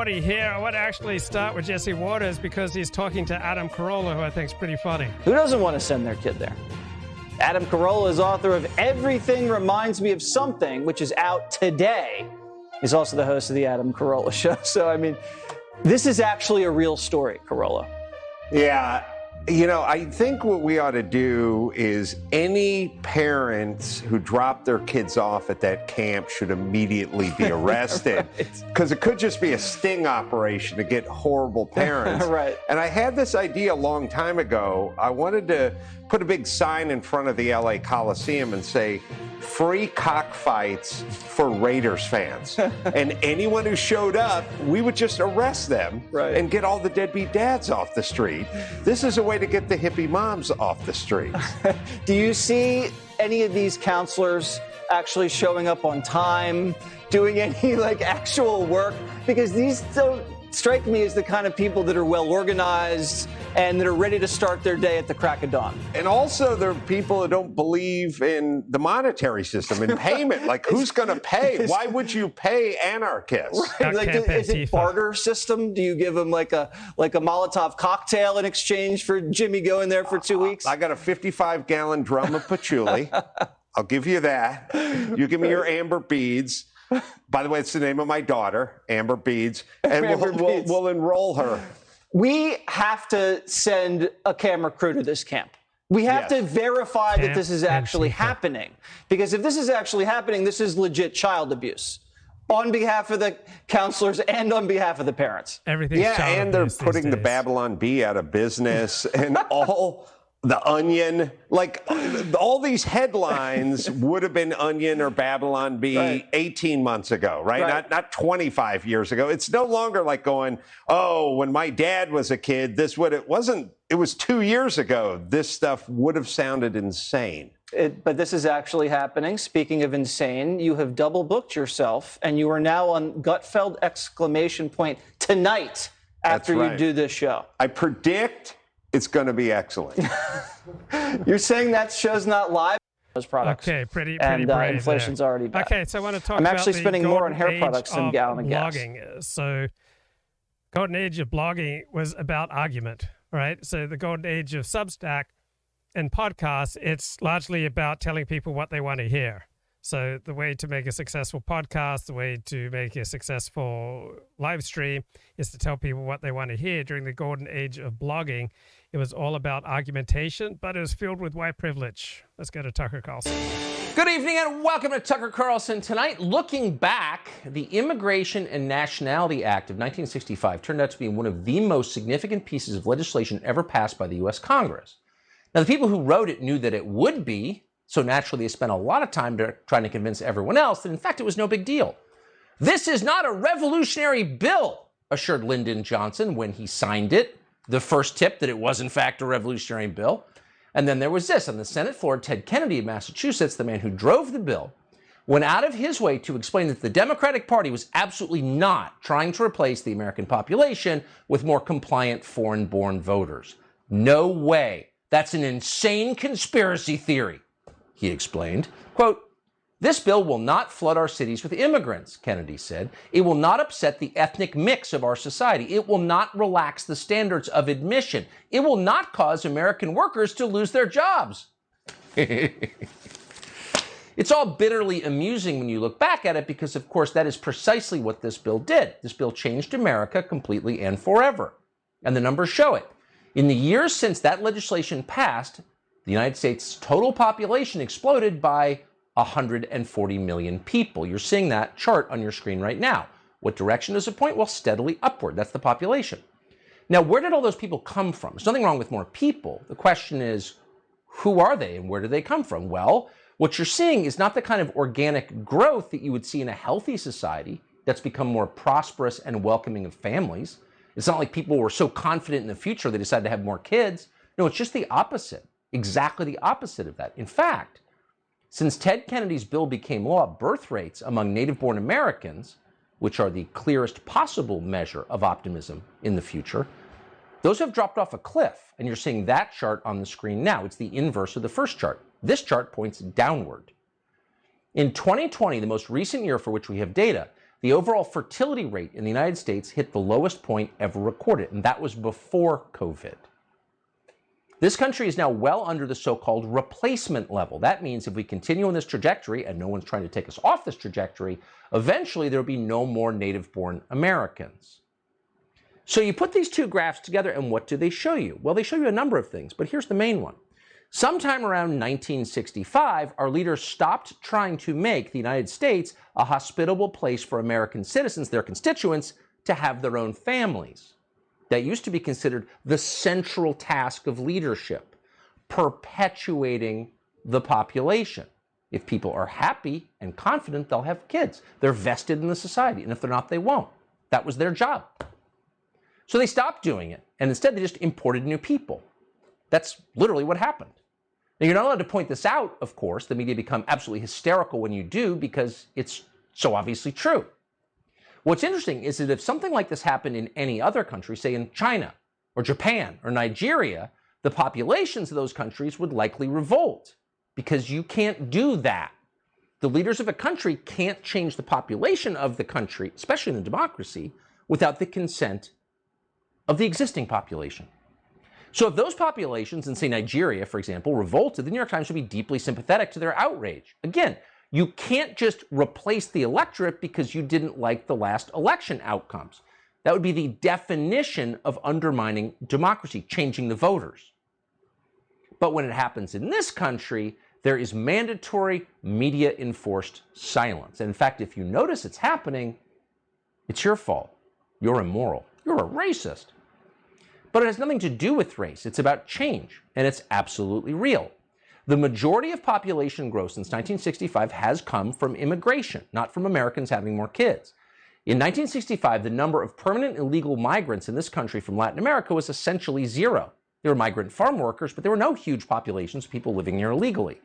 Artie here. I want to actually start with Jesse Waters because he's talking to Adam Carolla, who I think is pretty funny. Who doesn't want to send their kid there? Adam Carolla is author of Everything Reminds Me of Something, which is out today. He's also the host of the Adam Carolla Show. So, I mean, this is actually a real story, Carolla. Yeah. You know, I think what we ought to do is any parents who drop their kids off at that camp should immediately be arrested. Because it could just be a sting operation to get horrible parents. Right. And I had this idea a long time ago. I wanted to put a big sign in front of the LA Coliseum and say, free cockfights for Raiders fans. And anyone who showed up, we would just arrest them and get all the deadbeat dads off the street. This is a way to get the hippie moms off the street. Do you see any of these counselors actually showing up on time, doing any actual work? Because these don't strike me as the kind of people that are well organized and that are ready to start their day at the crack of dawn. And also there are people who don't beve in the monetary system and payment. Like, who's going to pay? Why would you pay anarchists? Right. Is it barter system? Do you give them like a Molotov cocktail in exchange for Jimmy going there for 2 weeks? I got a 55-gallon drum of patchouli. I'll give you that. You give me your amber beads. By the way, it's the name of my daughter, Amber Beads, and we'll enroll her. We have to send a camera crew to this camp. We have to verify that this is actually happening. Because if this is actually happening, this is legit child abuse on behalf of the counselors and on behalf of the parents. Everything's child and they're abuse putting these the days. Babylon Bee out of business and all the Onion. Like, all these headlines would have been Onion or Babylon Bee 18 months ago, right? Not 25 years ago. It's no longer like going, oh, when my dad was a kid, it was 2 years ago. This stuff would have sounded insane. But this is actually happening. Speaking of insane, you have double booked yourself and you are now on Gutfeld exclamation point tonight after you do this show. I predict it's going to be excellent. You're saying that show's not live? Those products. Okay, pretty and brave inflation's there. already bad. Okay, so I want to talk I'm about actually the spending more on hair golden products age than of gallon of gas. blogging is. So, golden age of blogging was about argument, right? So the golden age of Substack and podcasts, it's largely about telling people what they want to hear. So the way to make a successful podcast, the way to make a successful live stream is to tell people what they want to hear. During the golden age of blogging, it was all about argumentation, but it was filled with white privilege. Let's go to Tucker Carlson. Good evening and welcome to Tucker Carlson. Tonight, looking back, the Immigration and Nationality Act of 1965 turned out to be one of the most significant pieces of legislation ever passed by the U.S. Congress. Now, the people who wrote it knew that it would be, so naturally they spent a lot of time trying to convince everyone else that, in fact, it was no big deal. This is not a revolutionary bill, assured Lyndon Johnson when he signed it. The first tip that it was, in fact, a revolutionary bill. And then there was this. On the Senate floor, Ted Kennedy of Massachusetts, the man who drove the bill, went out of his way to explain that the Democratic Party was absolutely not trying to replace the American population with more compliant foreign-born voters. No way. That's an insane conspiracy theory, he explained. Quote, "This bill will not flood our cities with immigrants," Kennedy said. "It will not upset the ethnic mix of our society. It will not relax the standards of admission. It will not cause American workers to lose their jobs." It's all bitterly amusing when you look back at it because, of course, that is precisely what this bill did. This bill changed America completely and forever. And the numbers show it. In the years since that legislation passed, the United States' total population exploded by 140 million people. You're seeing that chart on your screen right now. What direction does it point? Well, steadily upward. That's the population. Now, where did all those people come from? There's nothing wrong with more people. The question is, who are they and where do they come from? Well, what you're seeing is not the kind of organic growth that you would see in a healthy society that's become more prosperous and welcoming of families. It's not like people were so confident in the future they decided to have more kids. No, it's just the opposite. Exactly the opposite of that. In fact, since Ted Kennedy's bill became law, birth rates among native-born Americans, which are the clearest possible measure of optimism in the future, those have dropped off a cliff. And you're seeing that chart on the screen now. It's the inverse of the first chart. This chart points downward. In 2020, the most recent year for which we have data, the overall fertility rate in the United States hit the lowest point ever recorded, and that was before COVID. This country is now well under the so-called replacement level. That means if we continue on this trajectory, and no one's trying to take us off this trajectory, eventually there will be no more native-born Americans. So you put these two graphs together, and what do they show you? Well, they show you a number of things, but here's the main one. Sometime around 1965, our leaders stopped trying to make the United States a hospitable place for American citizens, their constituents, to have their own families. That used to be considered the central task of leadership, perpetuating the population. If people are happy and confident, they'll have kids. They're vested in the society, and if they're not, they won't. That was their job. So they stopped doing it, and instead they just imported new people. That's literally what happened. Now, you're not allowed to point this out, of course. The media become absolutely hysterical when you do because it's so obviously true. What's interesting is that if something like this happened in any other country, say in China or Japan or Nigeria, the populations of those countries would likely revolt because you can't do that. The leaders of a country can't change the population of the country, especially in a democracy, without the consent of the existing population. So if those populations in, say, Nigeria, for example, revolted, the New York Times would be deeply sympathetic to their outrage. Again, you can't just replace the electorate because you didn't like the last election outcomes. That would be the definition of undermining democracy, changing the voters. But when it happens in this country, there is mandatory media-enforced silence. And in fact, if you notice it's happening, it's your fault. You're immoral. You're a racist. But it has nothing to do with race. It's about change, and it's absolutely real. The majority of population growth since 1965 has come from immigration, not from Americans having more kids. In 1965, the number of permanent illegal migrants in this country from Latin America was essentially zero. There were migrant farm workers, but there were no huge populations of people living here illegally.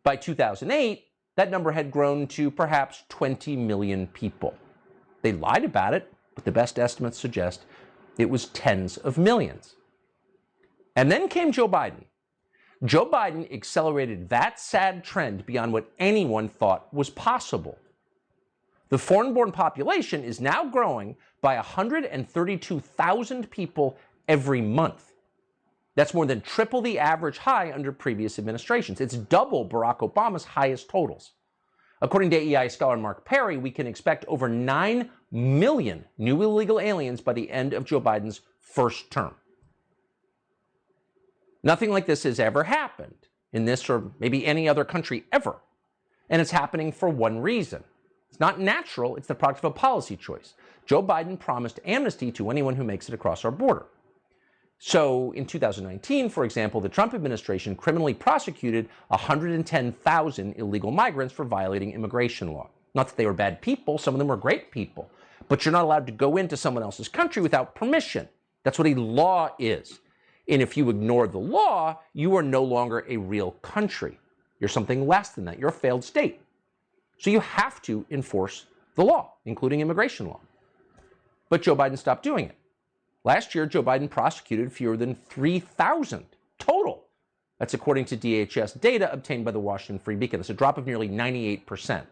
By 2008, that number had grown to perhaps 20 million people. They lied about it, but the best estimates suggest it was tens of millions. And then came Joe Biden. Joe Biden accelerated that sad trend beyond what anyone thought was possible. The foreign-born population is now growing by 132,000 people every month. That's more than triple the average high under previous administrations. It's double Barack Obama's highest totals. According to AEI scholar Mark Perry, we can expect over 9 million new illegal aliens by the end of Joe Biden's first term. Nothing like this has ever happened in this or maybe any other country ever. And it's happening for one reason. It's not natural, it's the product of a policy choice. Joe Biden promised amnesty to anyone who makes it across our border. So in 2019, for example, the Trump administration criminally prosecuted 110,000 illegal migrants for violating immigration law. Not that they were bad people, some of them were great people, but you're not allowed to go into someone else's country without permission. That's what a law is. And if you ignore the law, you are no longer a real country. You're something less than that. You're a failed state. So you have to enforce the law, including immigration law. But Joe Biden stopped doing it. Last year, Joe Biden prosecuted fewer than 3,000 total. That's according to DHS data obtained by the Washington Free Beacon. That's a drop of nearly 98%.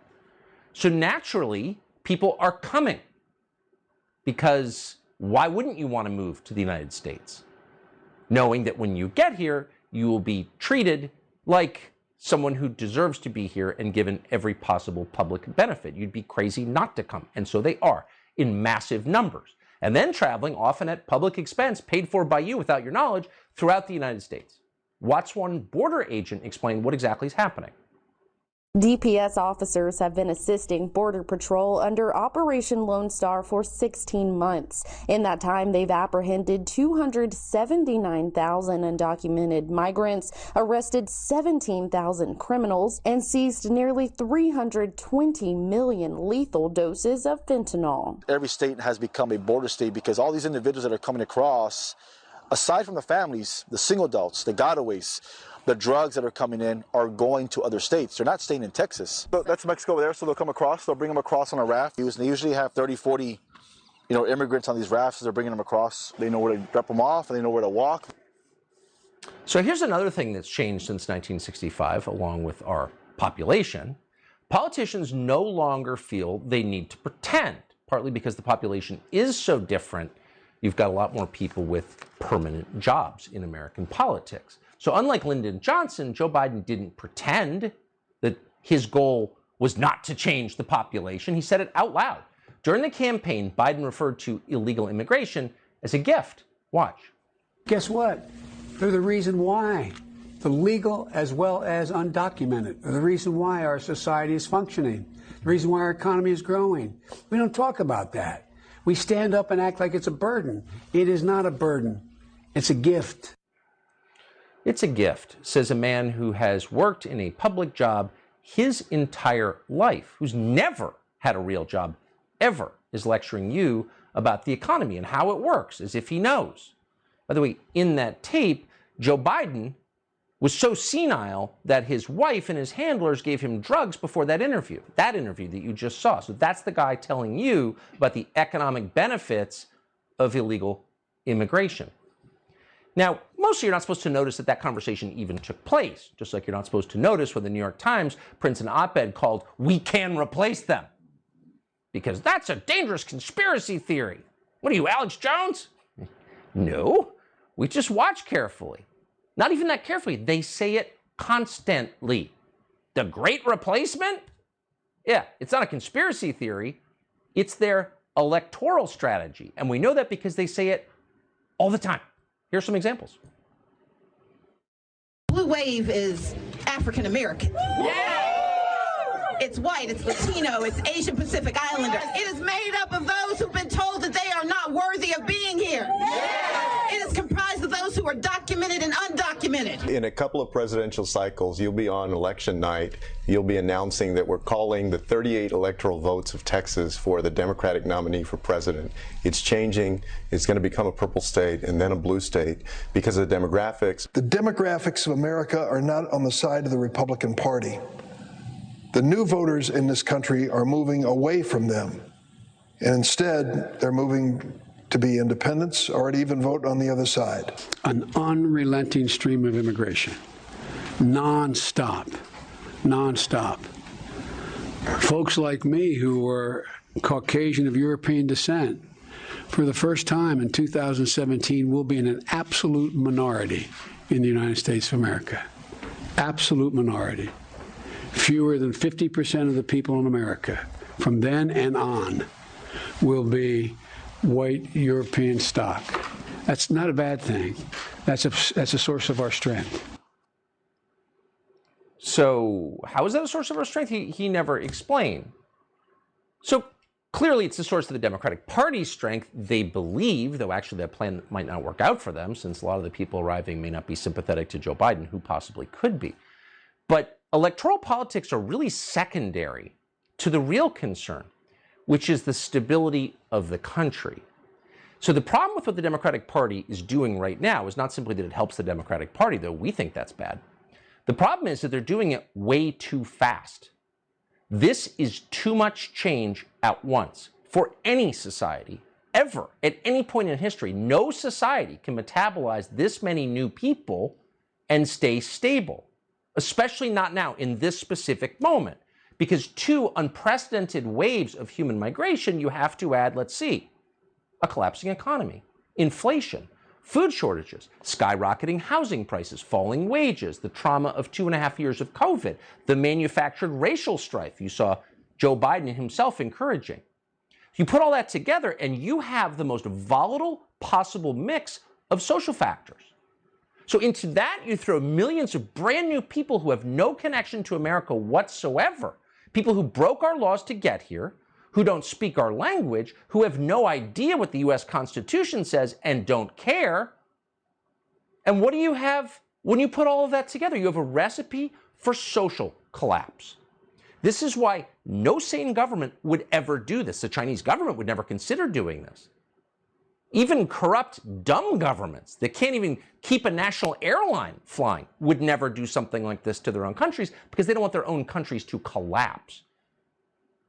So naturally, people are coming. Because why wouldn't you want to move to the United States? Knowing that when you get here, you will be treated like someone who deserves to be here and given every possible public benefit. You'd be crazy not to come. And so they are, in massive numbers. And then traveling, often at public expense, paid for by you without your knowledge, throughout the United States. Watch one border agent explain what exactly is happening. DPS officers have been assisting Border Patrol under Operation Lone Star for 16 months. In that time, they've apprehended 279,000 undocumented migrants, arrested 17,000 criminals, and seized nearly 320 million lethal doses of fentanyl. Every state has become a border state because all these individuals that are coming across, aside from the families, the single adults, the gotaways, the drugs that are coming in are going to other states. They're not staying in Texas. So that's Mexico over there, so they'll come across, they'll bring them across on a raft. They usually have 30, 40, immigrants on these rafts. They're bringing them across. They know where to drop them off, and they know where to walk. So here's another thing that's changed since 1965, along with our population. Politicians no longer feel they need to pretend, partly because the population is so different. You've got a lot more people with permanent jobs in American politics. So unlike Lyndon Johnson, Joe Biden didn't pretend that his goal was not to change the population. He said it out loud. During the campaign, Biden referred to illegal immigration as a gift. Watch. Guess what? They're the reason why. The legal as well as undocumented are the reason why our society is functioning, the reason why our economy is growing. We don't talk about that. We stand up and act like it's a burden. It is not a burden. It's a gift. It's a gift, says a man who has worked in a public job his entire life, who's never had a real job ever, is lecturing you about the economy and how it works, as if he knows. By the way, in that tape, Joe Biden was so senile that his wife and his handlers gave him drugs before that interview that you just saw. So that's the guy telling you about the economic benefits of illegal immigration. Now, mostly you're not supposed to notice that that conversation even took place, just like you're not supposed to notice when the New York Times prints an op-ed called "We Can Replace Them," because that's a dangerous conspiracy theory. What are you, Alex Jones? No, we just watch carefully. Not even that carefully. They say it constantly. The Great Replacement? Yeah, it's not a conspiracy theory. It's their electoral strategy. And we know that because they say it all the time. Here's some examples. Blue wave is African American. Yeah! It's white, it's Latino, it's Asian Pacific Islander. It is made up of those who've been told that they are not worthy of being here. Yeah! It is comprised of those who are documented and undocumented. In a couple of presidential cycles, you'll be on election night, you'll be announcing that we're calling the 38 electoral votes of Texas for the Democratic nominee for president. It's changing. It's going to become a purple state and then a blue state because of the demographics. The demographics of America are not on the side of the Republican Party. The new voters in this country are moving away from them, and instead they're moving to be independents or to even vote on the other side. An unrelenting stream of immigration, non-stop. Folks like me who were Caucasian of European descent, for the first time in 2017, will be in an absolute minority in the United States of America. Absolute minority. Fewer than 50% of the people in America from then and on will be white European stock. That's not a bad thing. That's a source of our strength. So how is that a source of our strength? He never explained. So clearly it's the source of the Democratic Party's strength, they believe, though actually that plan might not work out for them since a lot of the people arriving may not be sympathetic to Joe Biden, who possibly could be. But electoral politics are really secondary to the real concern, which is the stability of the country. So the problem with what the Democratic Party is doing right now is not simply that it helps the Democratic Party, though we think that's bad. The problem is that they're doing it way too fast. This is too much change at once for any society, ever, at any point in history. No society can metabolize this many new people and stay stable, especially not now in this specific moment. Because two unprecedented waves of human migration, you have to add, let's see, a collapsing economy, inflation, food shortages, skyrocketing housing prices, falling wages, the trauma of 2.5 years of COVID, the manufactured racial strife you saw Joe Biden himself encouraging. You put all that together and you have the most volatile possible mix of social factors. So into that, you throw millions of brand new people who have no connection to America whatsoever, people who broke our laws to get here, who don't speak our language, who have no idea what the U.S. Constitution says and don't care. And what do you have when you put all of that together? You have a recipe for social collapse. This is why no sane government would ever do this. The Chinese government would never consider doing this. Even corrupt, dumb governments that can't even keep a national airline flying would never do something like this to their own countries because they don't want their own countries to collapse.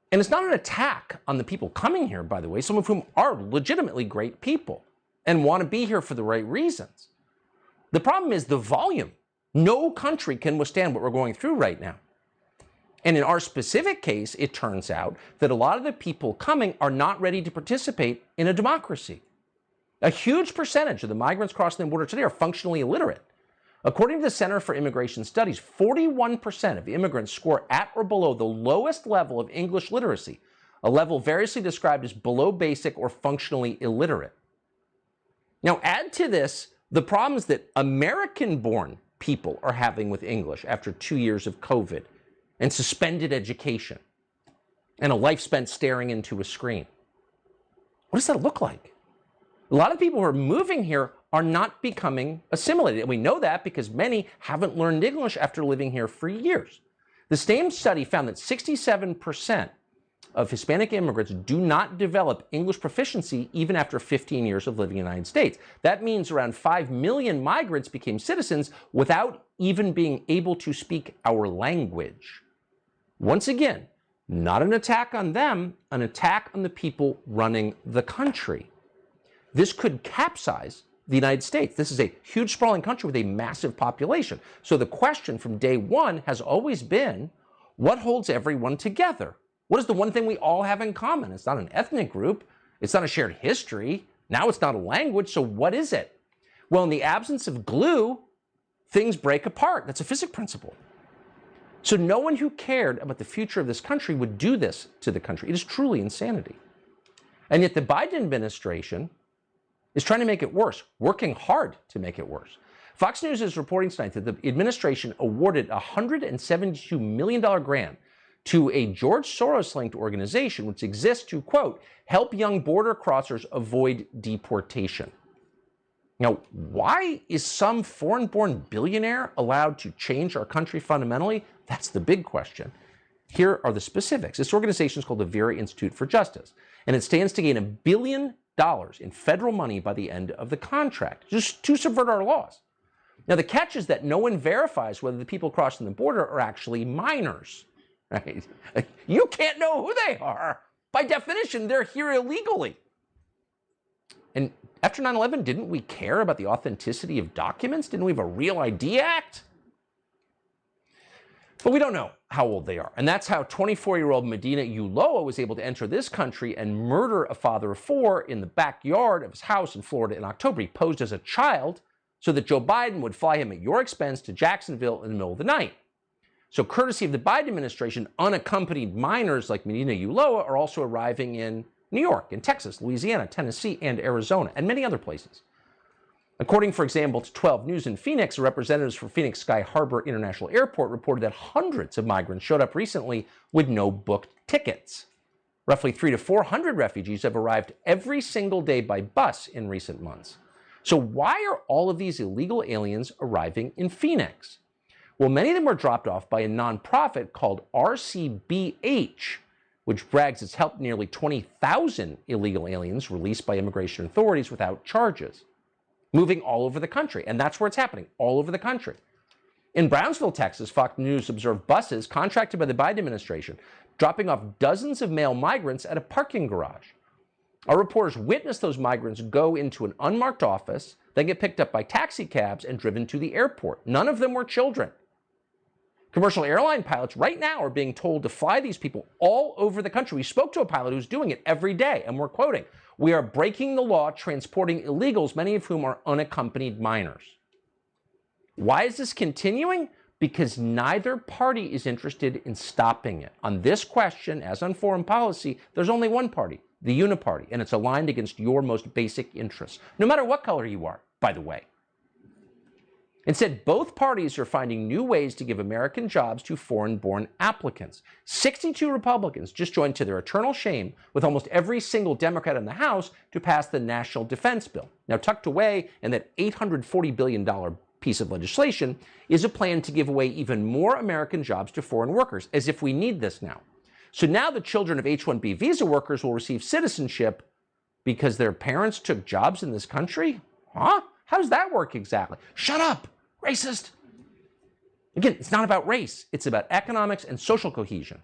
And it's not an attack on the people coming here, by the way, some of whom are legitimately great people and want to be here for the right reasons. The problem is the volume. No country can withstand what we're going through right now. And in our specific case, it turns out that a lot of the people coming are not ready to participate in a democracy. A huge percentage of the migrants crossing the border today are functionally illiterate. According to the Center for Immigration Studies, 41% of immigrants score at or below the lowest level of English literacy, a level variously described as below basic or functionally illiterate. Now, add to this the problems that American-born people are having with English after 2 years of COVID and suspended education and a life spent staring into a screen. What does that look like? A lot of people who are moving here are not becoming assimilated. And we know that because many haven't learned English after living here for years. The same study found that 67% of Hispanic immigrants do not develop English proficiency even after 15 years of living in the United States. That means around 5 million migrants became citizens without even being able to speak our language. Once again, not an attack on them, an attack on the people running the country. This could capsize the United States. This is a huge, sprawling country with a massive population. So the question from day one has always been, what holds everyone together? What is the one thing we all have in common? It's not an ethnic group. It's not a shared history. Now it's not a language. So what is it? Well, in the absence of glue, things break apart. That's a physics principle. So no one who cared about the future of this country would do this to the country. It is truly insanity. And yet the Biden administration is trying to make it worse, working hard to make it worse. Fox News is reporting tonight that the administration awarded a $172 million grant to a George Soros-linked organization which exists to, quote, help young border crossers avoid deportation. Now, why is some foreign-born billionaire allowed to change our country fundamentally? That's the big question. Here are the specifics. This organization is called the Vera Institute for Justice, and it stands to gain $1 billion in federal money by the end of the contract, just to subvert our laws. Now, the catch is that no one verifies whether the people crossing the border are actually minors. Right? You can't know who they are. By definition, they're here illegally. And after 9/11, didn't we care about the authenticity of documents? Didn't we have a Real ID Act? But we don't know how old they are. And that's how 24-year-old Medina Ulloa was able to enter this country and murder a father of four in the backyard of his house in Florida in October. He posed as a child so that Joe Biden would fly him at your expense to Jacksonville in the middle of the night. So courtesy of the Biden administration, unaccompanied minors like Medina Ulloa are also arriving in New York, in Texas, Louisiana, Tennessee, and Arizona, and many other places. According, for example, to 12 News in Phoenix, representatives for Phoenix Sky Harbor International Airport reported that hundreds of migrants showed up recently with no booked tickets. Roughly 300 to 400 refugees have arrived every single day by bus in recent months. So why are all of these illegal aliens arriving in Phoenix? Well, many of them were dropped off by a nonprofit called RCBH, which brags it's helped nearly 20,000 illegal aliens released by immigration authorities without charges, moving all over the country. And that's where it's happening, all over the country. In Brownsville, Texas, Fox News observed buses contracted by the Biden administration dropping off dozens of male migrants at a parking garage. Our reporters witnessed those migrants go into an unmarked office, then get picked up by taxi cabs and driven to the airport. None of them were children. Commercial airline pilots right now are being told to fly these people all over the country. We spoke to a pilot who's doing it every day, and we're quoting, "We are breaking the law transporting illegals, many of whom are unaccompanied minors." Why is this continuing? Because neither party is interested in stopping it. On this question, as on foreign policy, there's only one party, the Uniparty, and it's aligned against your most basic interests, no matter what color you are, by the way. Instead, both parties are finding new ways to give American jobs to foreign-born applicants. 62 Republicans just joined to their eternal shame with almost every single Democrat in the House to pass the National Defense Bill. Now, tucked away in that $840 billion piece of legislation is a plan to give away even more American jobs to foreign workers, as if we need this now. So now the children of H-1B visa workers will receive citizenship because their parents took jobs in this country? Huh? How does that work exactly? Shut up! Racist. Again, it's not about race. It's about economics and social cohesion,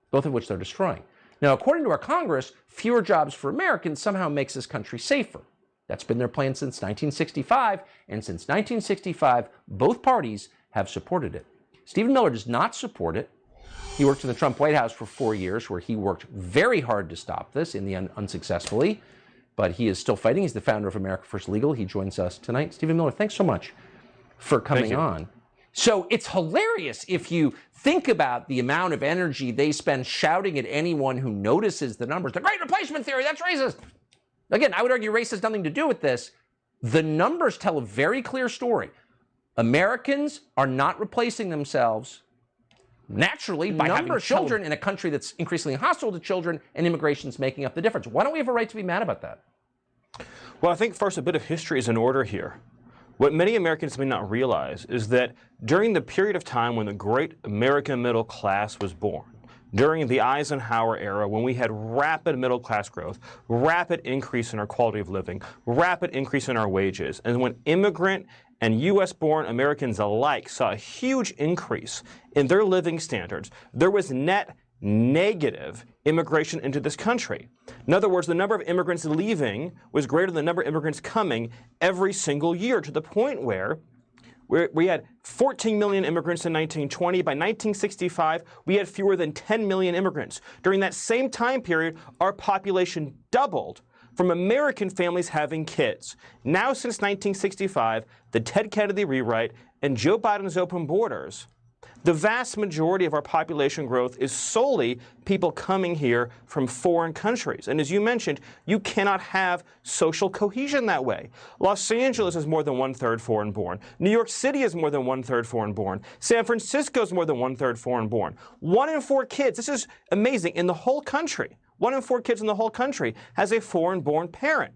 both of which they're destroying. Now, according to our Congress, fewer jobs for Americans somehow makes this country safer. That's been their plan since 1965, and since 1965, both parties have supported it. Stephen Miller does not support it. He worked in the Trump White House for 4 years, where he worked very hard to stop this, in the end unsuccessfully. But he is still fighting. He's the founder of America First Legal. He joins us tonight. Stephen Miller, thanks so much for coming on. So it's hilarious if you think about the amount of energy they spend shouting at anyone who notices the numbers. The Great Replacement Theory, that's racist. Again, I would argue race has nothing to do with this. The numbers tell a very clear story. Americans are not replacing themselves naturally by having children in a country that's increasingly hostile to children, and immigration's making up the difference. Why don't we have a right to be mad about that? Well, I think first a bit of history is in order here. What many Americans may not realize is that during the period of time when the great American middle class was born, during the Eisenhower era, when we had rapid middle class growth, rapid increase in our quality of living, rapid increase in our wages, and when immigrant and U.S.-born Americans alike saw a huge increase in their living standards, there was net negative immigration into this country. In other words, the number of immigrants leaving was greater than the number of immigrants coming every single year, to the point where we had 14 million immigrants in 1920. By 1965, we had fewer than 10 million immigrants. During that same time period, our population doubled from American families having kids. Now, since 1965, the Ted Kennedy rewrite and Joe Biden's open borders, the vast majority of our population growth is solely people coming here from foreign countries. And as you mentioned, you cannot have social cohesion that way. Los Angeles is more than 1/3 foreign born. New York City is more than 1/3 foreign born. San Francisco is more than 1/3 foreign born. 1 in 4 kids, this is amazing, in the whole country. 1 in 4 kids in the whole country has a foreign-born parent.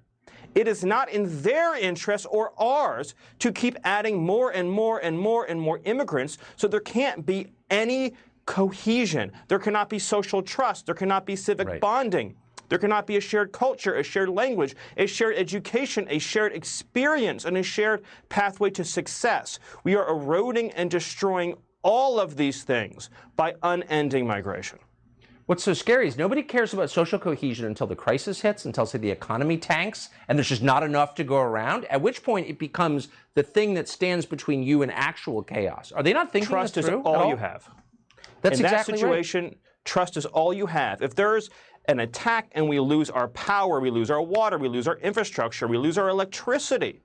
It is not in their interest or ours to keep adding more and more and more and more immigrants, so there can't be any cohesion. There cannot be social trust. There cannot be civic bonding. There cannot be a shared culture, a shared language, a shared education, a shared experience, and a shared pathway to success. We are eroding and destroying all of these things by unending migration. What's so scary is nobody cares about social cohesion until the crisis hits, until, say, the economy tanks, and there's just not enough to go around, at which point it becomes the thing that stands between you and actual chaos. Are they not thinking trust this through? Trust is all all you have. That's in exactly that situation, right. Trust is all you have. If there's an attack and we lose our power, we lose our water, we lose our infrastructure, we lose our electricity,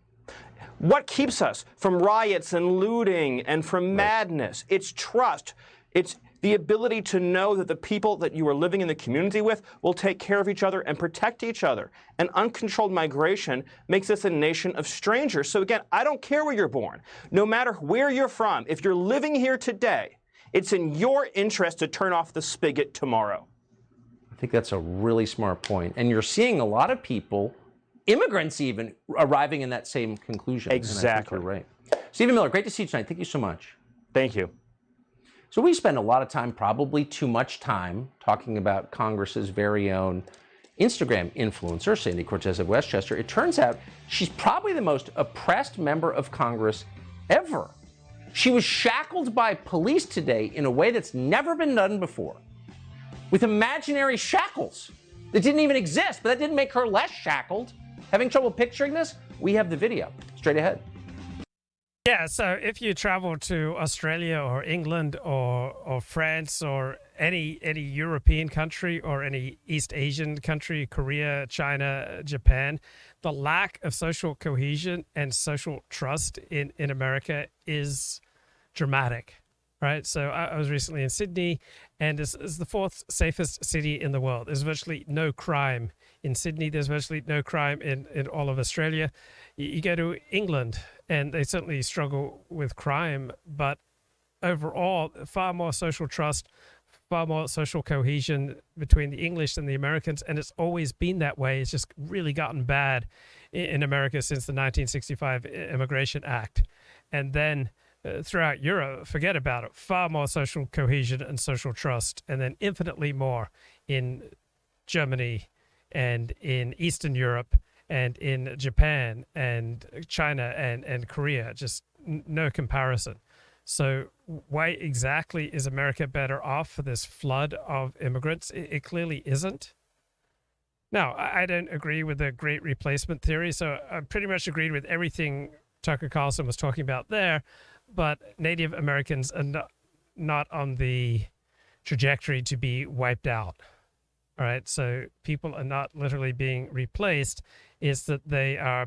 what keeps us from riots and looting and from madness? It's trust. It's the ability to know that the people that you are living in the community with will take care of each other and protect each other. And uncontrolled migration makes us a nation of strangers. So again, I don't care where you're born. No matter where you're from, if you're living here today, it's in your interest to turn off the spigot tomorrow. I think that's a really smart point. And you're seeing a lot of people, immigrants even, arriving in that same conclusion. Exactly. And I think you're right. Stephen Miller, great to see you tonight. Thank you so much. Thank you. So we spend a lot of time, probably too much time, talking about Congress's very own Instagram influencer, Sandy Cortez of Westchester. It turns out she's probably the most oppressed member of Congress ever. She was shackled by police today in a way that's never been done before, with imaginary shackles that didn't even exist, but that didn't make her less shackled. Having trouble picturing this? We have the video. Straight ahead. Yeah, so if you travel to Australia or England or France or any European country or any East Asian country, Korea, China, Japan, the lack of social cohesion and social trust in America is dramatic, right? So I was recently in Sydney, and this is the 4th safest city in the world. There's virtually no crime in Sydney. There's virtually no crime in all of Australia. You go to England, and they certainly struggle with crime, but overall, far more social trust, far more social cohesion between the English and the Americans, and it's always been that way. It's just really gotten bad in America since the 1965 Immigration Act. And then throughout Europe, forget about it, far more social cohesion and social trust, and then infinitely more in Germany and in Eastern Europe and in Japan and China and Korea, just no comparison. So why exactly is America better off for this flood of immigrants? It clearly isn't. Now, I don't agree with the Great Replacement Theory, so I pretty much agreed with everything Tucker Carlson was talking about there, but Native Americans are not on the trajectory to be wiped out. All right, so people are not literally being replaced. It's that their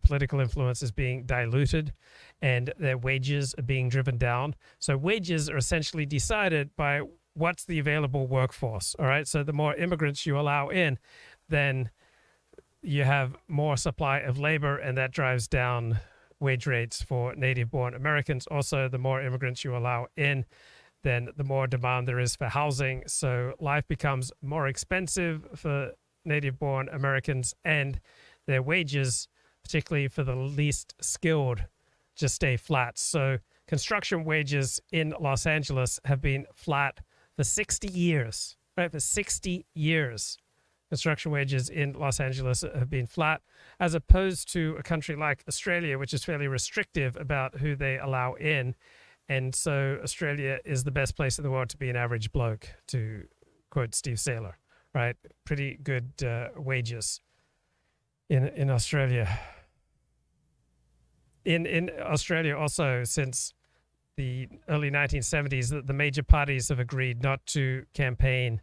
political influence is being diluted and their wages are being driven down. So wages are essentially decided by what's the available workforce. All right, so the more immigrants you allow in, then you have more supply of labor, and that drives down wage rates for native-born Americans. Also, the more immigrants you allow in, then the more demand there is for housing. So life becomes more expensive for native-born Americans, and their wages, particularly for the least skilled, just stay flat. So construction wages in Los Angeles have been flat for 60 years, right? For 60 years. Construction wages in Los Angeles have been flat, as opposed to a country like Australia, which is fairly restrictive about who they allow in. And so Australia is the best place in the world to be an average bloke, to quote Steve Saylor, right? Pretty good wages in Australia. In Australia also, since the early 1970s, the major parties have agreed not to campaign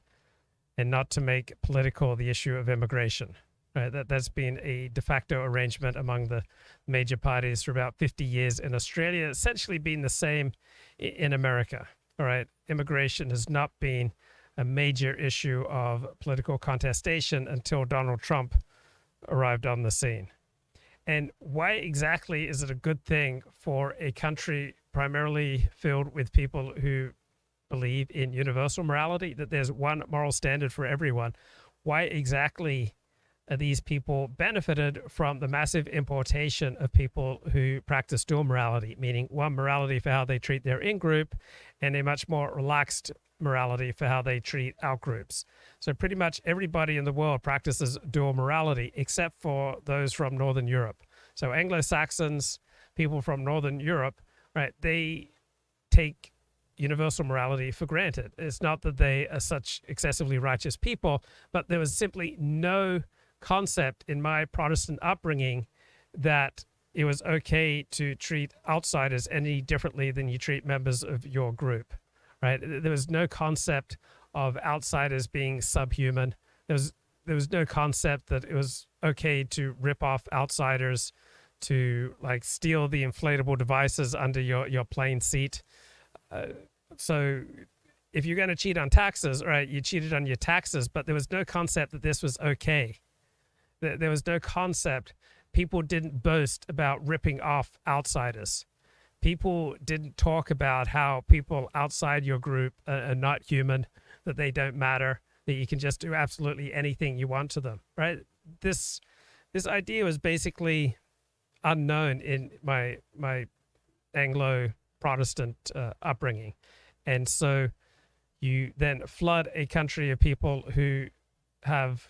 and not to make political the issue of immigration. Right? That's been a de facto arrangement among the major parties for about 50 years in Australia, essentially been the same in America. All right, immigration has not been a major issue of political contestation until Donald Trump arrived on the scene. And why exactly is it a good thing for a country primarily filled with people who believe in universal morality, that there's one moral standard for everyone? Why exactly are these people benefited from the massive importation of people who practice dual morality, meaning one morality for how they treat their in-group and a much more relaxed morality for how they treat out-groups? So pretty much everybody in the world practices dual morality except for those from Northern Europe. So Anglo-Saxons, people from Northern Europe, right, they take universal morality for granted. It's not that they are such excessively righteous people, but there was simply no concept in my Protestant upbringing that it was okay to treat outsiders any differently than you treat members of your group, right? There was no concept of outsiders being subhuman. There was no concept that it was okay to rip off outsiders, to like steal the inflatable devices under your plane seat. So if you're going to cheat on taxes, right, you cheated on your taxes, but there was no concept that this was okay. There was no concept. People didn't boast about ripping off outsiders. People didn't talk about how people outside your group are not human, that they don't matter, that you can just do absolutely anything you want to them, right? This idea was basically unknown in my Anglo-Protestant upbringing. And so you then flood a country of people who have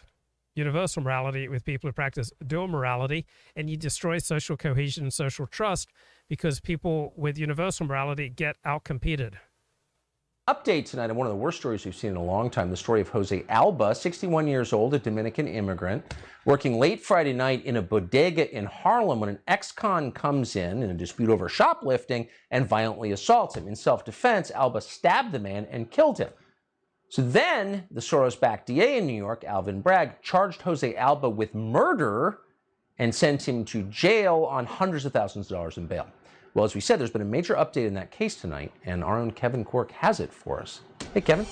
universal morality with people who practice dual morality, and you destroy social cohesion and social trust because people with universal morality get outcompeted. Update tonight on one of the worst stories we've seen in a long time, the story of Jose Alba, 61 years old, a Dominican immigrant, working late Friday night in a bodega in Harlem when an ex-con comes in a dispute over shoplifting and violently assaults him. In self-defense, Alba stabbed the man and killed him. So then the Soros-backed DA in New York, Alvin Bragg, charged Jose Alba with murder and sent him to jail on hundreds of thousands of dollars in bail. Well, as we said, there's been a major update in that case tonight, and our own Kevin Cork has it for us. Hey, Kevin.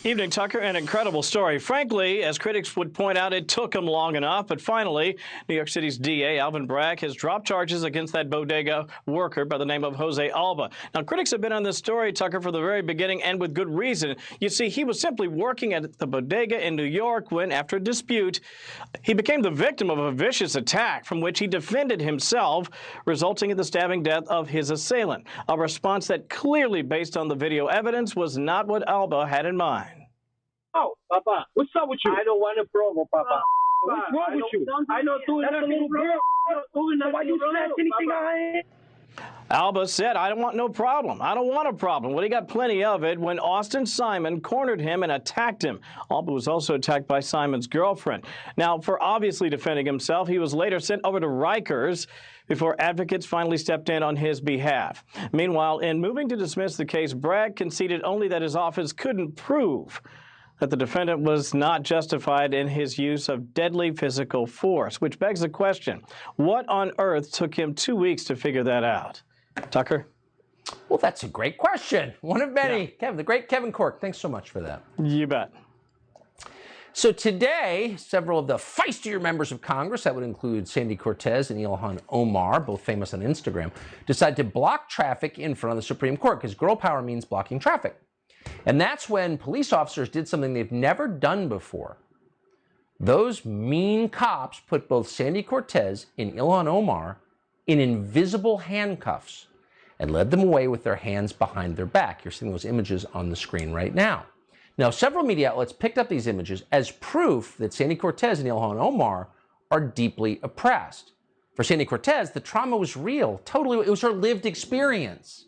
Evening, Tucker. An incredible story. Frankly, as critics would point out, it took him long enough. But finally, New York City's DA, Alvin Bragg, has dropped charges against that bodega worker by the name of Jose Alba. Now, critics have been on this story, Tucker, for the very beginning, and with good reason. You see, he was simply working at the bodega in New York when, after a dispute, he became the victim of a vicious attack from which he defended himself, resulting in the stabbing death of his assailant. A response that clearly, based on the video evidence, was not what Alba had in mind. Oh, Papa, what's up with you? I don't want a problem, Papa. What's wrong with you? I know that's a little girl. Why you slash anything on it? Alba said, I don't want no problem. I don't want a problem. Well, he got plenty of it when Austin Simon cornered him and attacked him. Alba was also attacked by Simon's girlfriend. Now, for obviously defending himself, he was later sent over to Rikers before advocates finally stepped in on his behalf. Meanwhile, in moving to dismiss the case, Bragg conceded only that his office couldn't prove that the defendant was not justified in his use of deadly physical force, which begs the question, what on earth took him 2 weeks to figure that out? Tucker? Well, that's a great question. One of many. Yeah. Kevin, the great Kevin Corke, thanks so much for that. You bet. So today, several of the feistier members of Congress, that would include Sandy Cortez and Ilhan Omar, both famous on Instagram, decided to block traffic in front of the Supreme Court because girl power means blocking traffic. And that's when police officers did something they've never done before. Those mean cops put both Sandy Cortez and Ilhan Omar in invisible handcuffs and led them away with their hands behind their back. You're seeing those images on the screen right now. Now, several media outlets picked up these images as proof that Sandy Cortez and Ilhan Omar are deeply oppressed. For Sandy Cortez, the trauma was real. Totally, it was her lived experience.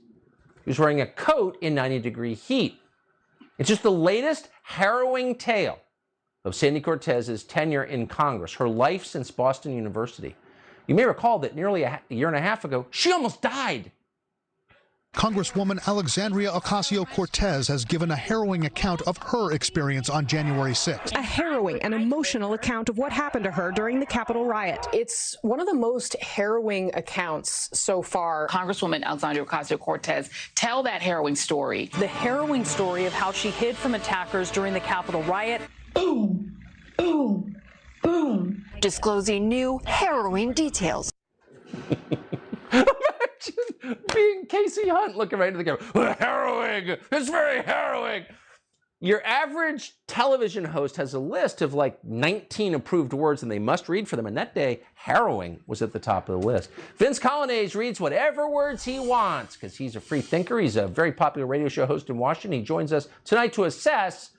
She was wearing a coat in 90-degree heat. It's just the latest harrowing tale of Sandy Cortez's tenure in Congress, her life since Boston University. You may recall that nearly a year and a half ago, she almost died. Congresswoman Alexandria Ocasio-Cortez has given a harrowing account of her experience on January 6th. A harrowing and emotional account of what happened to her during the Capitol riot. It's one of the most harrowing accounts so far. Congresswoman Alexandria Ocasio-Cortez, tell that harrowing story. The harrowing story of how she hid from attackers during the Capitol riot. Boom, boom, boom. Disclosing new harrowing details. Being Casey Hunt looking right into the camera. Harrowing! It's very harrowing! Your average television host has a list of like 19 approved words and they must read for them. And that day, harrowing was at the top of the list. Vince Colonnese reads whatever words he wants because he's a free thinker. He's a very popular radio show host in Washington. He joins us tonight to assess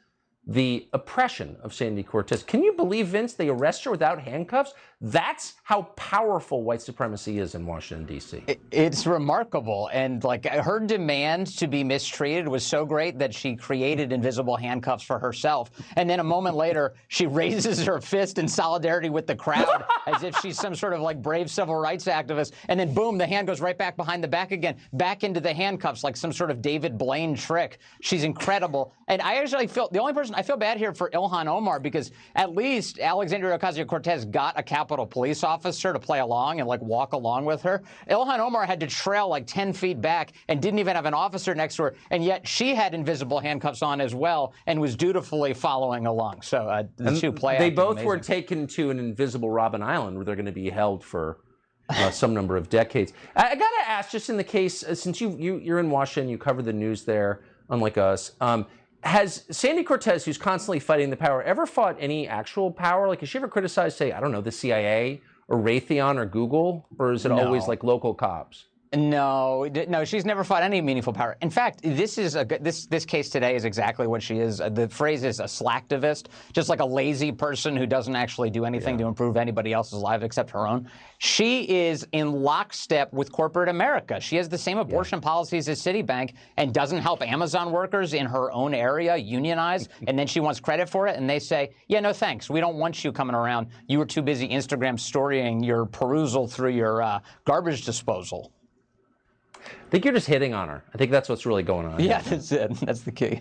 the oppression of Sandy Cortez. Can you believe, Vince, they arrest her without handcuffs? That's how powerful white supremacy is in Washington, D.C. It's remarkable. And like her demand to be mistreated was so great that she created invisible handcuffs for herself. And then a moment later, she raises her fist in solidarity with the crowd as if she's some sort of like brave civil rights activist. And then boom, the hand goes right back behind the back again, back into the handcuffs like some sort of David Blaine trick. She's incredible. And I actually feel the only person I feel bad here for Ilhan Omar because at least Alexandria Ocasio-Cortez got a Capitol police officer to play along and like walk along with her. Ilhan Omar had to trail like 10 feet back and didn't even have an officer next to her. And yet she had invisible handcuffs on as well and was dutifully following along. So the two play out. They both were taken to an invisible Robben Island where they're going to be held for some number of decades. I got to ask, just in the case, since you're in Washington, you cover the news there, unlike us, has Sandy Cortez, who's constantly fighting the power, ever fought any actual power? Like, has she ever criticized, say, I don't know, the CIA or Raytheon or Google? Or is it always like local cops? No, she's never fought any meaningful power. In fact, this case today is exactly what she is. The phrase is a slacktivist, just like a lazy person who doesn't actually do anything to improve anybody else's life except her own. She is in lockstep with corporate America. She has the same abortion policies as Citibank and doesn't help Amazon workers in her own area unionize. And then she wants credit for it. And they say, yeah, no, thanks. We don't want you coming around. You were too busy Instagram storying your perusal through your garbage disposal. I think you're just hitting on her. I think that's what's really going on. Yeah, that's it. That's the key.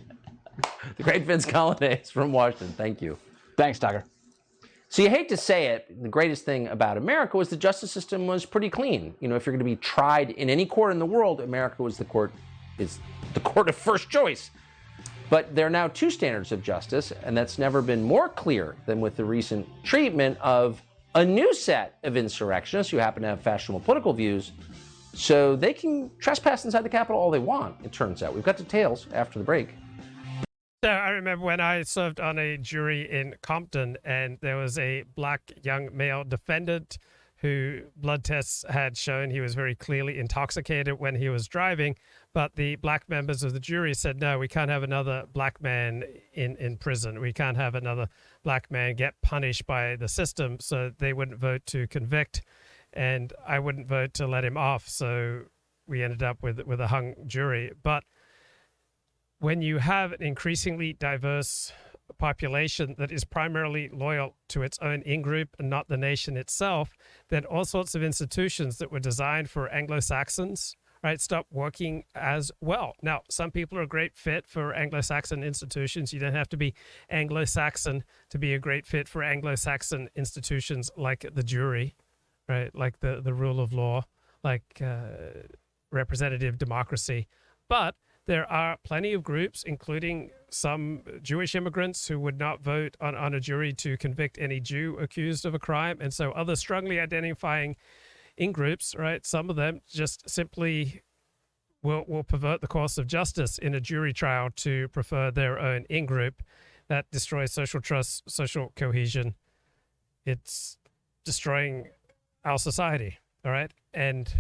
The great Vince Colonnese from Washington. Thank you. Thanks, Tucker. So you hate to say it, the greatest thing about America was the justice system was pretty clean. You know, if you're going to be tried in any court in the world, America is the court of first choice. But there are now two standards of justice, and that's never been more clear than with the recent treatment of a new set of insurrectionists who happen to have fashionable political views. So they can trespass inside the Capitol all they want, it turns out. We've got details after the break. So I remember when I served on a jury in Compton, and there was a black young male defendant who blood tests had shown he was very clearly intoxicated when he was driving. But the black members of the jury said, no, we can't have another black man in prison. We can't have another black man get punished by the system. So they wouldn't vote to convict. And I wouldn't vote to let him off. So we ended up with a hung jury. But when you have an increasingly diverse population that is primarily loyal to its own in-group and not the nation itself, then all sorts of institutions that were designed for Anglo-Saxons, right, stop working as well. Now, some people are a great fit for Anglo-Saxon institutions. You don't have to be Anglo-Saxon to be a great fit for Anglo-Saxon institutions like the jury, right, like the rule of law, like representative democracy. But there are plenty of groups, including some Jewish immigrants who would not vote on a jury to convict any Jew accused of a crime. And so other strongly identifying in-groups, right, some of them just simply will pervert the course of justice in a jury trial to prefer their own in-group. That destroys social trust, social cohesion. It's destroying our society, all right? And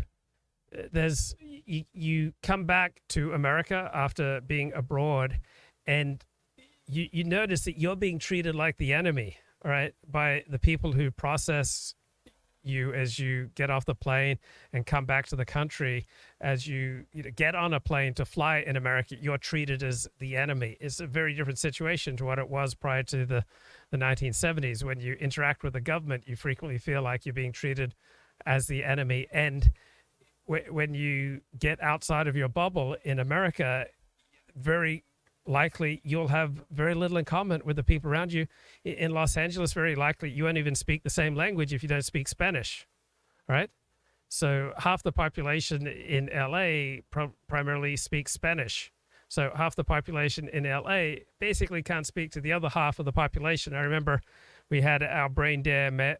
you come back to America after being abroad, and you notice that you're being treated like the enemy, all right, by the people who process you as you get off the plane and come back to the country. As you get on a plane to fly in America, you're treated as the enemy. It's a very different situation to what it was prior to the 1970s. When you interact with the government, you frequently feel like you're being treated as the enemy. And when you get outside of your bubble in America, very likely you'll have very little in common with the people around you. In Los Angeles, very likely you won't even speak the same language if you don't speak Spanish, right? So half the population in LA primarily speaks Spanish. So half the population in LA basically can't speak to the other half of the population. I remember we had our brain dead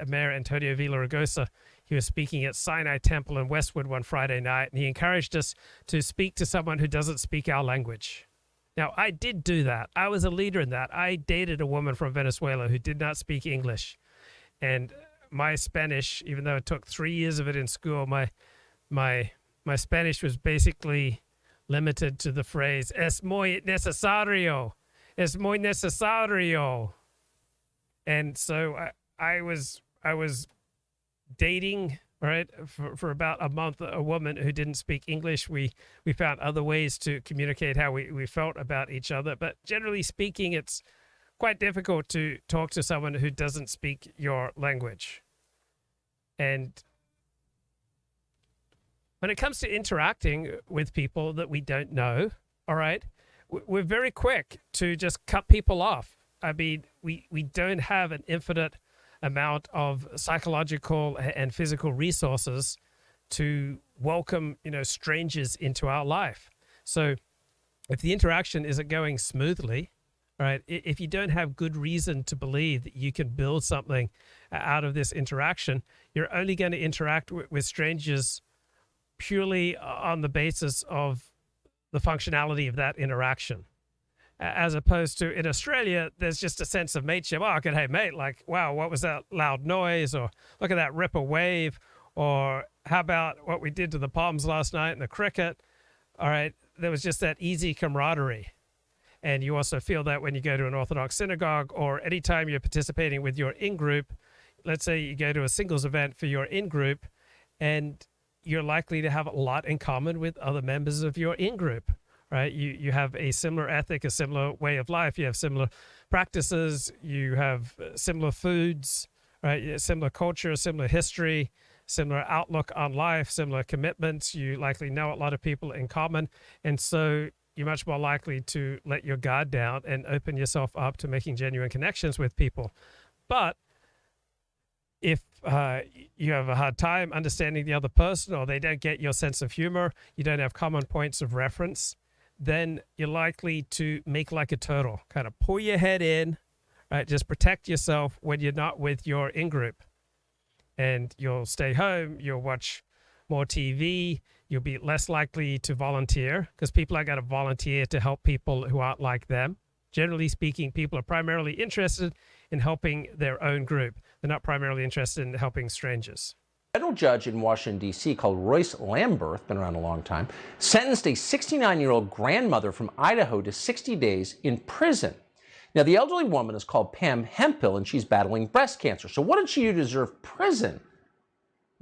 Mayor Antonio Villaraigosa. He was speaking at Sinai Temple in Westwood one Friday night, and he encouraged us to speak to someone who doesn't speak our language. Now, I did do that. I was a leader in that. I dated a woman from Venezuela who did not speak English. And my Spanish, even though it took 3 years of it in school, my Spanish was basically limited to the phrase, es muy necesario. Es muy necesario. And so I was dating, right, for about a month, a woman who didn't speak English. We found other ways to communicate how we felt about each other. But generally speaking, it's quite difficult to talk to someone who doesn't speak your language. And when it comes to interacting with people that we don't know, all right, we're very quick to just cut people off. I mean, we don't have an infinite amount of psychological and physical resources to welcome, strangers into our life. So if the interaction isn't going smoothly, right, if you don't have good reason to believe that you can build something out of this interaction, you're only going to interact with strangers purely on the basis of the functionality of that interaction. As opposed to in Australia, there's just a sense of mateship. Oh, okay, hey, mate, like, wow, what was that loud noise? Or look at that ripper wave. Or how about what we did to the Palms last night in the cricket? All right, there was just that easy camaraderie. And you also feel that when you go to an Orthodox synagogue or anytime you're participating with your in-group. Let's say you go to a singles event for your in-group, and you're likely to have a lot in common with other members of your in-group. Right? You have a similar ethic, a similar way of life. You have similar practices. You have similar foods, right? Similar culture, similar history, similar outlook on life, similar commitments. You likely know a lot of people in common. And so you're much more likely to let your guard down and open yourself up to making genuine connections with people. But if you have a hard time understanding the other person, or they don't get your sense of humor, you don't have common points of reference, then you're likely to make like a turtle, kind of pull your head in, right? Just protect yourself when you're not with your in-group. And you'll stay home, you'll watch more TV, you'll be less likely to volunteer, because people are going to volunteer to help people who aren't like them. Generally speaking, people are primarily interested in helping their own group. They're not primarily interested in helping strangers. A federal judge in Washington, D.C. called Royce Lamberth, been around a long time, sentenced a 69-year-old grandmother from Idaho to 60 days in prison. Now, the elderly woman is called Pam Hemphill, and she's battling breast cancer. So what did she do to deserve prison?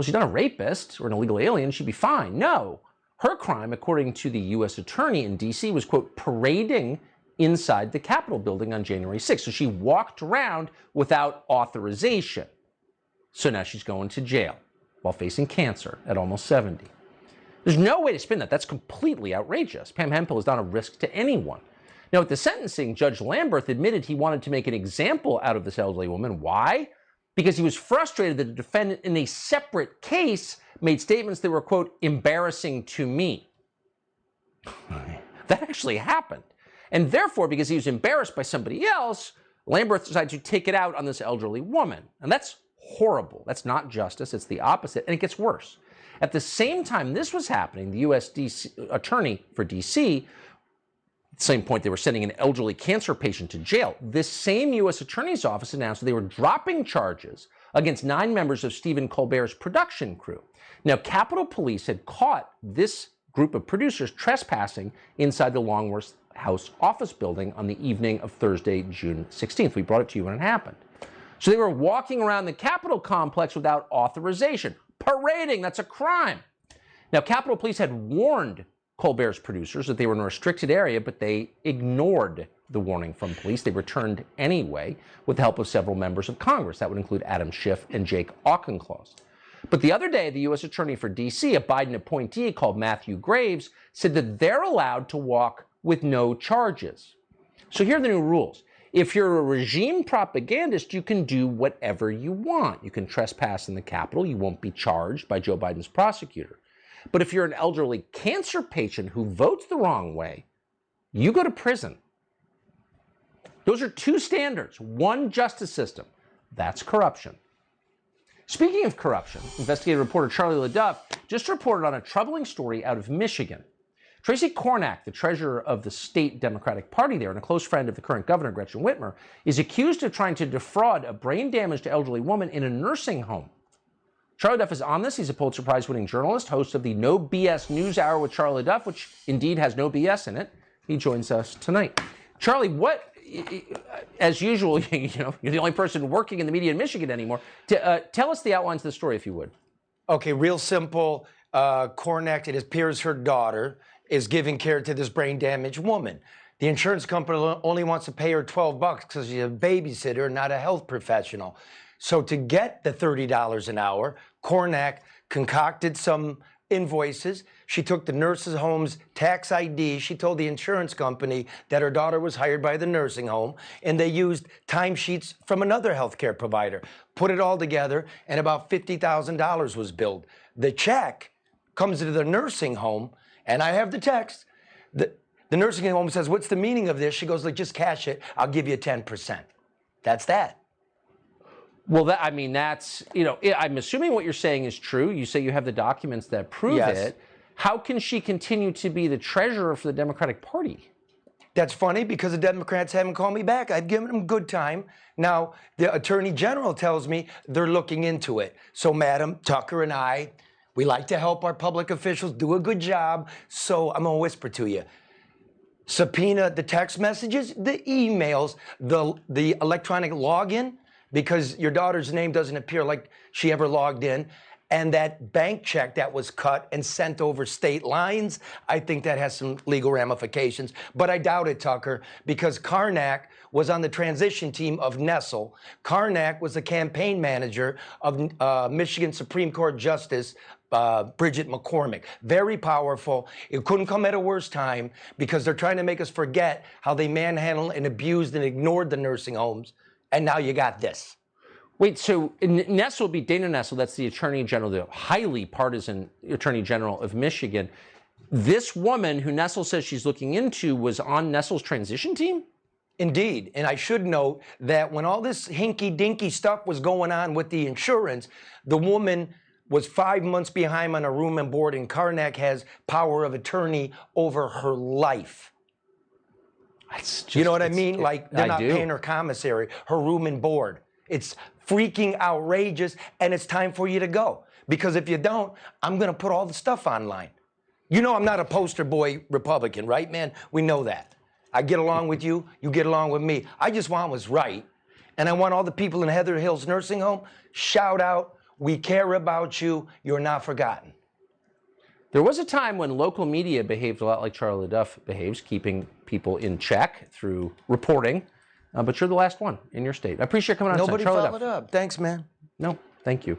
well, she's not a rapist or an illegal alien, she'd be fine. No. Her crime, according to the U.S. attorney in D.C., was, quote, parading inside the Capitol building on January 6th. So she walked around without authorization. So now she's going to jail while facing cancer at almost 70. There's no way to spin that. That's completely outrageous. Pam Hemphill is not a risk to anyone. Now, at the sentencing, Judge Lamberth admitted he wanted to make an example out of this elderly woman. Why? Because he was frustrated that the defendant in a separate case made statements that were, quote, embarrassing to me. That actually happened. And therefore, because he was embarrassed by somebody else, Lamberth decided to take it out on this elderly woman. And that's horrible. That's not justice. It's the opposite. And it gets worse. At the same time this was happening, the U.S. attorney for D.C., at the same point they were sending an elderly cancer patient to jail, this same U.S. attorney's office announced that they were dropping charges against 9 members of Stephen Colbert's production crew. Now, Capitol Police had caught this group of producers trespassing inside the Longworth House office building on the evening of Thursday, June 16th. We brought it to you when it happened. So they were walking around the Capitol complex without authorization. Parading, that's a crime. Now, Capitol Police had warned Colbert's producers that they were in a restricted area, but they ignored the warning from police. They returned anyway with the help of several members of Congress. That would include Adam Schiff and Jake Auchincloss. But the other day, the U.S. Attorney for D.C., a Biden appointee called Matthew Graves, said that they're allowed to walk with no charges. So here are the new rules. If you're a regime propagandist, you can do whatever you want. You can trespass in the Capitol. You won't be charged by Joe Biden's prosecutor. But if you're an elderly cancer patient who votes the wrong way, you go to prison. Those are 2 standards, 1 justice system. That's corruption. Speaking of corruption, investigative reporter Charlie LaDuff just reported on a troubling story out of Michigan. Tracy Kornack, the treasurer of the state Democratic Party there and a close friend of the current governor, Gretchen Whitmer, is accused of trying to defraud a brain-damaged elderly woman in a nursing home. Charlie LaDuff is on this. He's a Pulitzer Prize-winning journalist, host of the No BS News Hour with Charlie LaDuff, which indeed has no BS in it. He joins us tonight. Charlie, what, as usual, you're the only person working in the media in Michigan anymore. Tell us the outlines of the story, if you would. Okay, real simple. Kornack, it appears her daughter is giving care to this brain-damaged woman. The insurance company only wants to pay her $12 because she's a babysitter, not a health professional. So to get the $30 an hour, Kornack concocted some invoices. She took the nurse's home's tax ID. She told the insurance company that her daughter was hired by the nursing home, and they used timesheets from another healthcare provider. Put it all together, and about $50,000 was billed. The check comes to the nursing home, and I have the text. The nursing home says, "What's the meaning of this?" She goes, "Look, just cash it. I'll give you 10%. That's that. Well, that's, I'm assuming what you're saying is true. You say you have the documents that prove it. How can she continue to be the treasurer for the Democratic Party? That's funny because the Democrats haven't called me back. I've given them good time. Now, the Attorney General tells me they're looking into it. So, Madam Tucker and I, we like to help our public officials do a good job. So I'm going to whisper to you. Subpoena the text messages, the emails, the electronic login, because your daughter's name doesn't appear like she ever logged in, and that bank check that was cut and sent over state lines. I think that has some legal ramifications, but I doubt it, Tucker, because Kornack was on the transition team of Nessel. Kornack was the campaign manager of Michigan Supreme Court Justice Bridget McCormick. Very powerful. It couldn't come at a worse time because they're trying to make us forget how they manhandled and abused and ignored the nursing homes. And now you got this. Wait, so Nessel would be Dana Nessel, that's the Attorney General, the highly partisan Attorney General of Michigan. This woman who Nessel says she's looking into was on Nessel's transition team? Indeed. And I should note that when all this hinky-dinky stuff was going on with the insurance, the woman was 5 months behind on a room and board, and Kornack has power of attorney over her life. You know what I mean? Like, they're not paying her commissary, her room and board. It's freaking outrageous, and it's time for you to go. Because if you don't, I'm going to put all the stuff online. You know I'm not a poster boy Republican, right, man? We know that. I get along with you, you get along with me. I just want what's right. And I want all the people in Heather Hill's nursing home, shout out, We care about you. You're not forgotten. There was a time when local media behaved a lot like Charlie Duff behaves, keeping people in check through reporting. But you're the last one in your state. I appreciate you coming on. Nobody Charlie followed Duff. up. Thanks, man. No, thank you.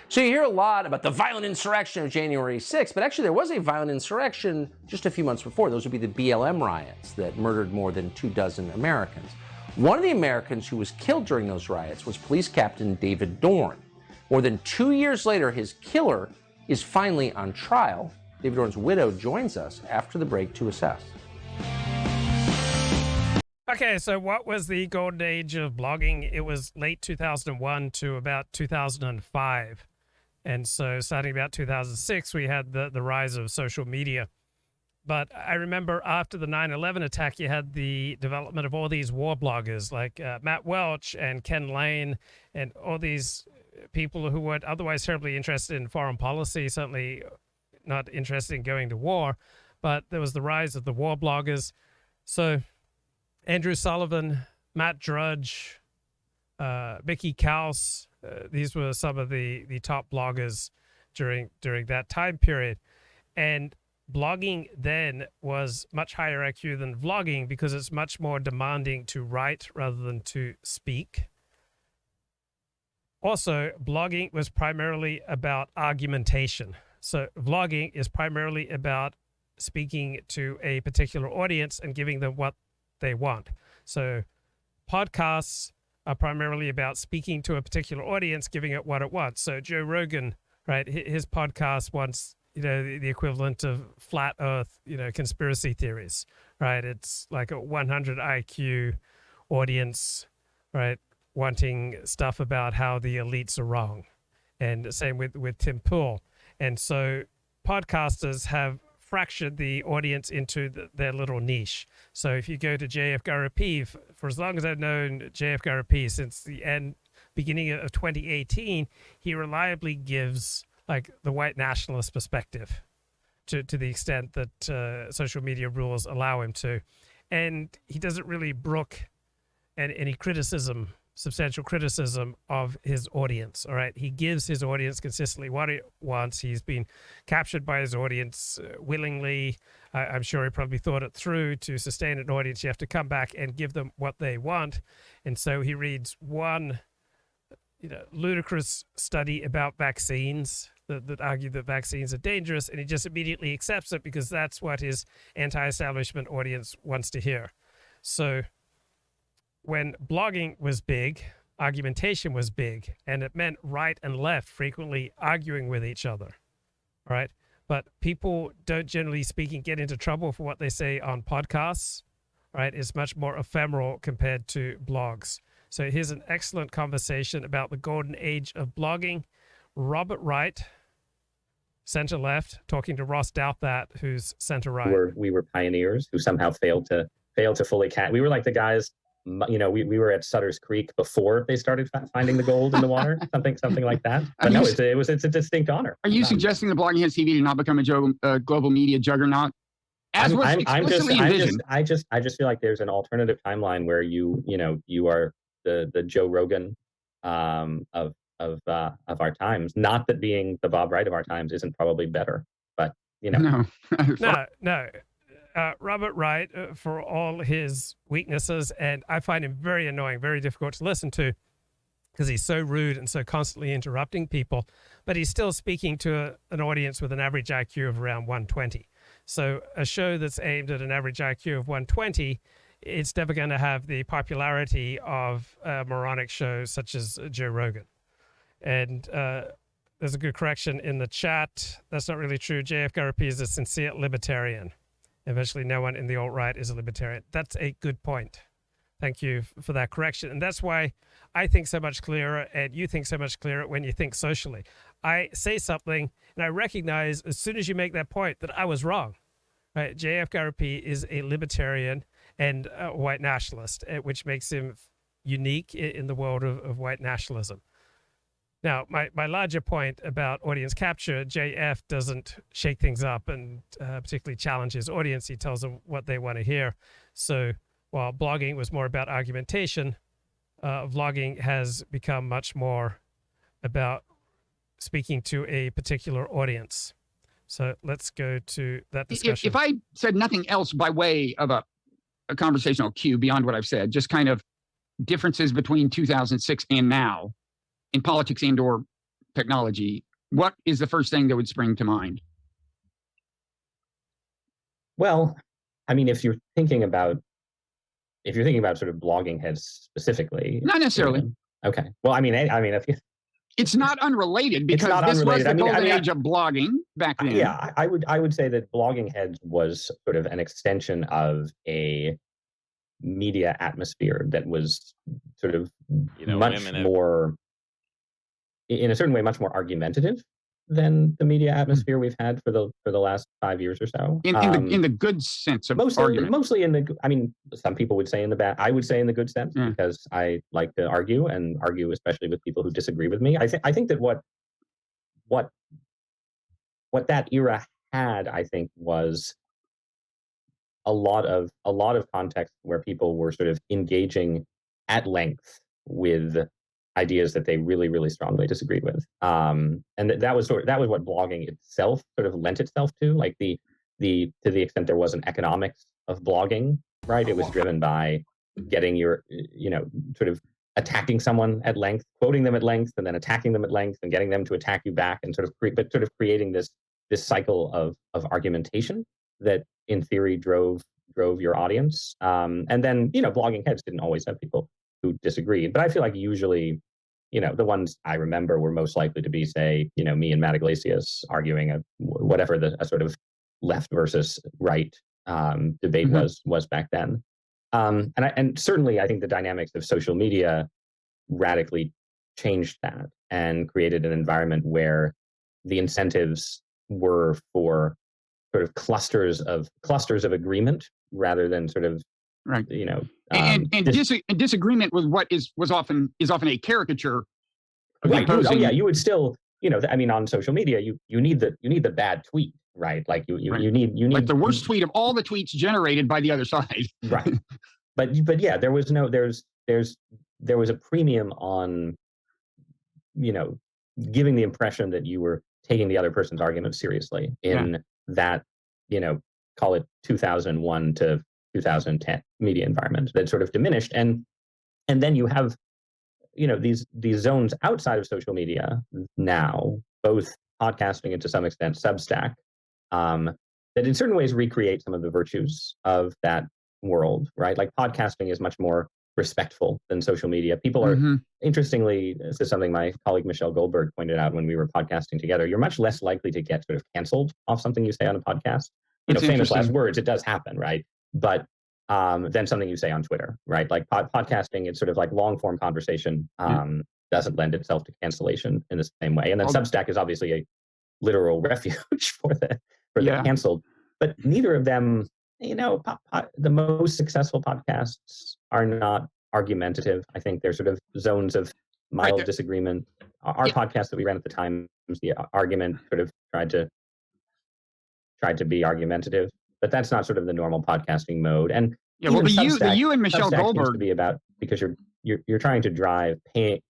So you hear a lot about the violent insurrection of January 6th, but actually there was a violent insurrection just a few months before. Those would be the BLM riots that murdered more than 24 Americans. One of the Americans who was killed during those riots was police captain David Dorn. More than 2 years later, his killer is finally on trial. David Dorn's widow joins us after the break to assess. Okay, so what was the golden age of blogging? It was late 2001 to about 2005. And so starting about 2006, we had the rise of social media. But I remember after the 9/11 attack, you had the development of all these war bloggers like Matt Welch and Ken Lane and all these people who weren't otherwise terribly interested in foreign policy, certainly not interested in going to war. But there was the rise of the war bloggers. So Andrew Sullivan, Matt Drudge, Mickey Kaus, these were some of the top bloggers during that time period. And blogging then was much higher IQ than vlogging because it's much more demanding to write rather than to speak. Also, blogging was primarily about argumentation. So vlogging is primarily about speaking to a particular audience and giving them what they want. So podcasts are primarily about speaking to a particular audience, giving it what it wants. So Joe Rogan, right, his podcast wants, the equivalent of flat earth, conspiracy theories, right? It's like a 100 IQ audience, right, wanting stuff about how the elites are wrong. And same with Tim Pool. And so podcasters have fractured the audience into their little niche. So if you go to JF Garipi, for as long as I've known JF Garipi, since the beginning of 2018, he reliably gives like the white nationalist perspective to the extent that social media rules allow him to. And he doesn't really brook any substantial criticism of his audience. All right. He gives his audience consistently what he wants. He's been captured by his audience willingly. I'm sure he probably thought it through. To sustain an audience, you have to come back and give them what they want. And so he reads one, ludicrous study about vaccines that argue that vaccines are dangerous, and he just immediately accepts it because that's what his anti-establishment audience wants to hear. So when blogging was big, argumentation was big, and it meant right and left frequently arguing with each other, right? But people don't, generally speaking, get into trouble for what they say on podcasts, right? It's much more ephemeral compared to blogs. So here's an excellent conversation about the golden age of blogging. Robert Wright, center left, talking to Ross Douthat, who's center right. We were pioneers who somehow failed to fully catch. We were like the guys. We were at Sutter's Creek before they started finding the gold in the water, something like that. But no, it's a distinct honor. Are you suggesting that blogging has TV to not become a global media juggernaut? I just feel like there's an alternative timeline where you are the Joe Rogan of our times. Not that being the Bob Wright of our times isn't probably better, but no. Robert Wright, for all his weaknesses, and I find him very annoying, very difficult to listen to because he's so rude and so constantly interrupting people, but he's still speaking to an audience with an average IQ of around 120. So a show that's aimed at an average IQ of 120, it's never going to have the popularity of moronic shows such as Joe Rogan. And there's a good correction in the chat. That's not really true. JF Garipi is a sincere libertarian. Eventually, no one in the alt-right is a libertarian. That's a good point. Thank you for that correction. And that's why I think so much clearer and you think so much clearer when you think socially. I say something and I recognize as soon as you make that point that I was wrong. Right? JF Garipi is a libertarian and a white nationalist, which makes him unique in the world of white nationalism. Now, my larger point about audience capture, JF doesn't shake things up and particularly challenge his audience. He tells them what they want to hear. So while blogging was more about argumentation, vlogging has become much more about speaking to a particular audience. So let's go to that discussion. If I said nothing else by way of a conversational cue beyond what I've said, just kind of differences between 2006 and now in politics and or technology, what is the first thing that would spring to mind? Well, I mean, if you're thinking about sort of blogging heads specifically, not necessarily. Okay. Well, I mean, if you, it's not unrelated because this was the golden age of blogging back then. Yeah, I would say that blogging heads was sort of an extension of a media atmosphere that was sort of much more, in a certain way, much more argumentative than the media atmosphere we've had for the last 5 years or so. In the good sense of argument. Mostly in the, I mean, some people would say in the bad. I would say in the good sense because I like to argue, especially with people who disagree with me. I think that what that era had, I think, was a lot of context where people were sort of engaging at length with ideas that they really, really strongly disagreed with. And that was what blogging itself sort of lent itself to, like to the extent there was an economics of blogging, right? It was driven by getting your, sort of attacking someone at length, quoting them at length, and then attacking them at length and getting them to attack you back, and sort of creating this cycle of argumentation that in theory drove your audience. And then, blogging heads didn't always have people who disagreed, but I feel like usually, the ones I remember were most likely to be, say, me and Matt Iglesias arguing a sort of left versus right debate was back then. And certainly I think the dynamics of social media radically changed that and created an environment where the incentives were for sort of clusters of agreement rather than sort of, right. Disagreement with what was often a caricature of right. opposing. Oh yeah, you would still, on social media, you need the bad tweet, right? Like you need like the worst tweet of all the tweets generated by the other side. Right. But yeah, there was a premium on, giving the impression that you were taking the other person's argument seriously in that, call it 2001 to 2010 media environment that sort of diminished. And then you have, these zones outside of social media now, both podcasting and to some extent Substack, that in certain ways recreate some of the virtues of that world, right? Like podcasting is much more respectful than social media. People are, interestingly, this is something my colleague Michelle Goldberg pointed out when we were podcasting together, you're much less likely to get sort of canceled off something you say on a podcast. Famous last words, it does happen, right? But than something you say on Twitter, right? Like podcasting, it's sort of like long form conversation, doesn't lend itself to cancellation in the same way. And then Substack is obviously a literal refuge for the canceled. But neither of them, the most successful podcasts are not argumentative. I think they're sort of zones of mild disagreement. Our podcast that we ran at the time, the argument sort of tried to be argumentative, but that's not sort of the normal podcasting mode. And the you and Michelle Substack Goldberg seems to be about, because you're trying to drive pay.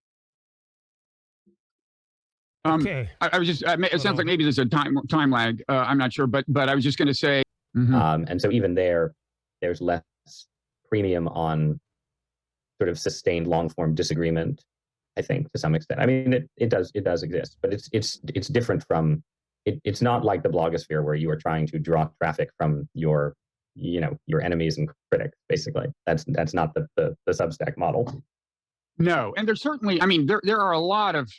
Okay. I was just. It sounds like maybe there's a time lag. I'm not sure, but I was just going to say. And so even there's less premium on sort of sustained long form disagreement, I think, to some extent. I mean, it does exist, but it's different from. It's not like the blogosphere where you are trying to draw traffic from your enemies and critics. Basically, that's not the Substack model. No, and there's certainly. I mean, there are a lot of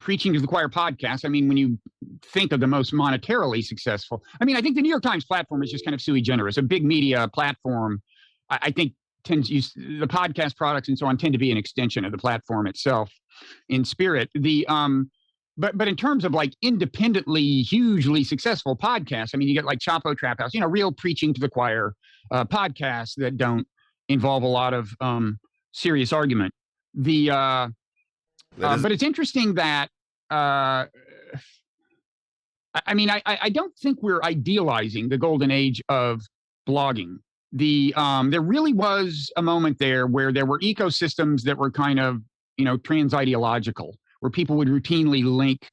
preaching to the choir podcasts. I mean, when you think of the most monetarily successful, I mean, I think the New York Times platform is just kind of sui generis. A big media platform, I think, tends to use the podcast products and so on tend to be an extension of the platform itself in spirit. But in terms of like independently hugely successful podcasts, I mean, you get like Chapo Trap House, real preaching to the choir podcasts that don't involve a lot of serious argument. But it's interesting that, I don't think we're idealizing the golden age of blogging. There really was a moment there where there were ecosystems that were kind of, trans-ideological, where people would routinely link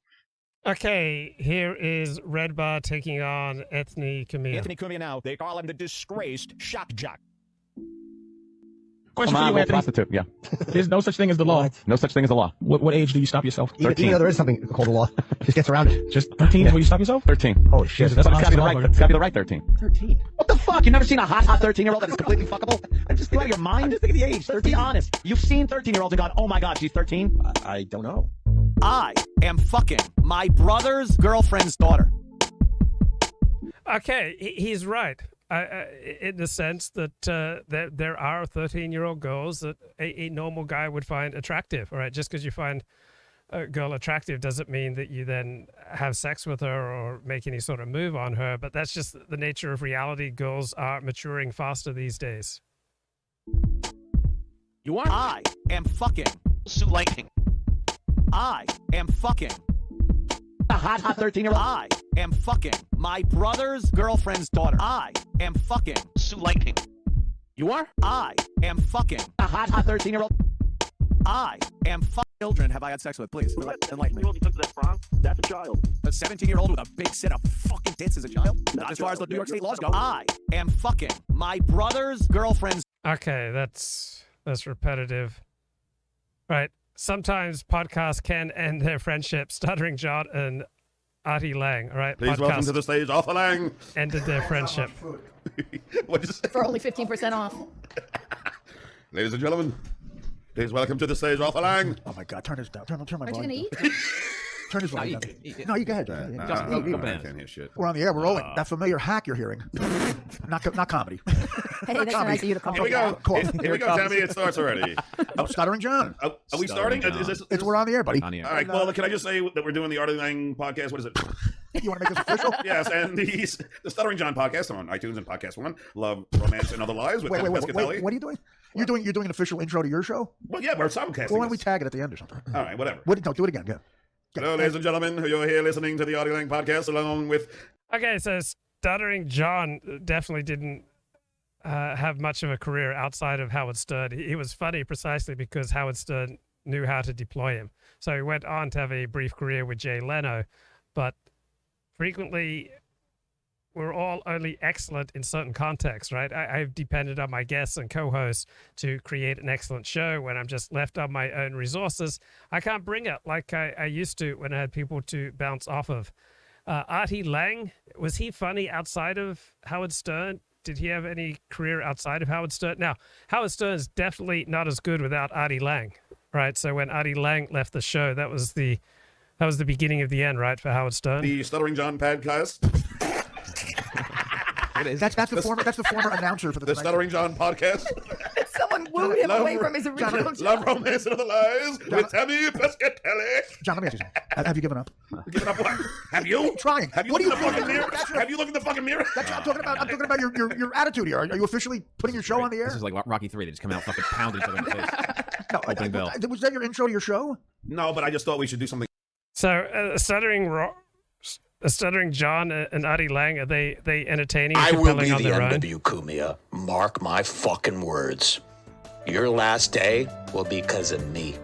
Okay, here is Red Bar taking on Anthony Cumia. Anthony Cumia now, they call him the disgraced shock jock. Question for you, Anthony. Prostitute, yeah. There's no such thing as the law. What? No such thing as the law. What age do you stop yourself? 13. Even though there is something called the law. Just gets around it. Just 13 is where you stop yourself? 13. Holy shit. That's gotta be the right. It's gotta be the right 13. 13. What the fuck? You never seen a hot 13-year-old that is completely fuckable? I'm just thinking out of your mind. Just think of the age. 13. Be honest. You've seen 13-year-olds and gone, oh my god, she's 13? I don't know. I am fucking my brother's girlfriend's daughter. Okay, he's right. In the sense that there are 13-year-old girls that a normal guy would find attractive. All right, just because you find a girl attractive doesn't mean that you then have sex with her or make any sort of move on her. But that's just the nature of reality. Girls are maturing faster these days. You are? I am fucking Sue Lange. I am fucking a hot 13-year-old. I am fucking my brother's girlfriend's daughter. I am fucking Sue Lange. You are? I am fucking a hot 13-year-old. I am fucking children have I had sex with? Please, enlighten me. You took that from? That's a child. A 17-year-old with a big set of fucking tits is a child? Not as far as the New York State laws go. I am fucking my brother's girlfriend's. Okay, that's repetitive. Right. Sometimes podcasts can end their friendship. Stuttering John and Artie Lange, all right? Please welcome to the stage, Artie Lange. Ended their friendship. What is it? For only 15% off. Ladies and gentlemen, please welcome to the stage, Artie Lange. Oh my God, turn this down. Turn my volume. Aren't you down. going to eat? Turn his volume down. No, you go ahead. I can't hear shit. We're on the air. We're rolling. That familiar hack you're hearing. Not comedy. Hey, that's nice of you to call Here we go. Here we go, Tammy. It starts already. Stuttering John. Are we starting? We're on the air, buddy. All right. Well, can I just say that we're doing the Artie Lange podcast? What is it? You want to make this official? Yes, and the Stuttering John podcast on iTunes and Podcast One. Love, Romance, and Other Lies with Wait. What are you doing? You're doing an official intro to your show? Well, yeah, we're simulcasting. Well, why don't we tag it at the end or something? All right, whatever. No, do it again. Go. Hello, ladies and gentlemen. You're here listening to the Artie Lange podcast along with... Okay, so Stuttering John definitely didn't have much of a career outside of Howard Stern. He was funny precisely because Howard Stern knew how to deploy him. So he went on to have a brief career with Jay Leno, but frequently we're all only excellent in certain contexts, right? I've depended on my guests and co-hosts to create an excellent show. When I'm just left on my own resources, I can't bring it like I used to when I had people to bounce off of. Artie Lange, was he funny outside of Howard Stern? Did he have any career outside of Howard Stern? Now, Howard Stern is definitely not as good without Artie Lange, right? So when Artie Lange left the show, that was the beginning of the end, right, for Howard Stern? The Stuttering John podcast. That's the former announcer for the Stuttering John podcast. Someone wooed him away from his original job. Love, Romance, and Other Lies with Tammy Pescatelli. John, let me ask you something. Have you given up? Given up what? Have you? Trying. Have you looked in the fucking mirror? Have you looked in the fucking mirror? That's what I'm talking about. I'm talking about your attitude here. Are you officially putting your show on the air? This is like Rocky 3. They just come out fucking pounding each other in the face. No, was that your intro to your show? No, but I just thought we should do something. So, Stuttering John and Artie Lange, are they entertaining? I will be the end of you, Cumia. Mark my fucking words. Your last day will be because of me.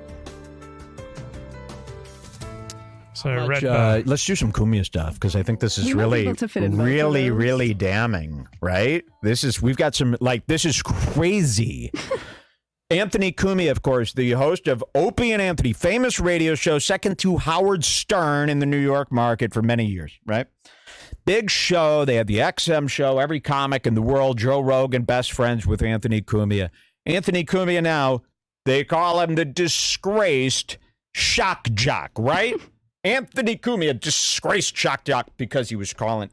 So let's do some Cumia stuff because I think this is really damning, right? We've got some, this is crazy. Anthony Cumia, of course, the host of Opie and Anthony, famous radio show, second to Howard Stern in the New York market for many years, right? Big show. They had the XM show, every comic in the world, Joe Rogan, best friends with Anthony Cumia. Anthony Cumia now, they call him the disgraced shock jock, right? Anthony Cumia, disgraced shock jock because he was calling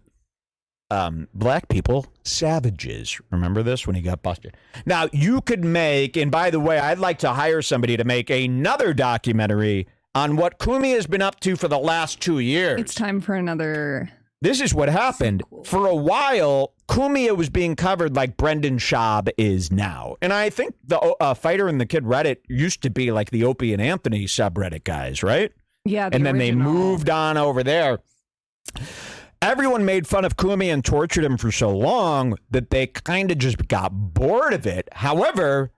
black people savages. Remember this when he got busted? Now, you could make, and by the way, I'd like to hire somebody to make another documentary on what Cumia has been up to for the last 2 years. It's time for another. This is what happened. So cool. For a while, Cumia was being covered like Brendan Schaub is now. And I think the Fighter and the Kid Reddit used to be like the Opie and Anthony subreddit guys, right? Yeah. And then they moved on over there. Everyone made fun of Cumia and tortured him for so long that they kind of just got bored of it. However,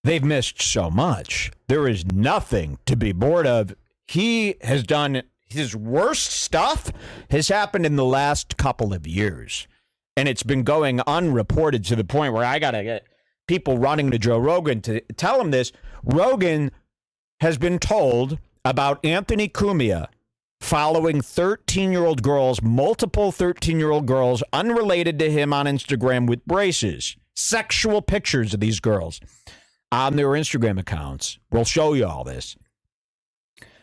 they've missed so much. There is nothing to be bored of. He has done his worst stuff has happened in the last couple of years. And it's been going unreported to the point where I got to get people running to Joe Rogan to tell him this. Rogan has been told about Anthony Cumia following 13-year-old girls, multiple 13-year-old girls unrelated to him on Instagram with braces. Sexual pictures of these girls on their Instagram accounts. We'll show you all this.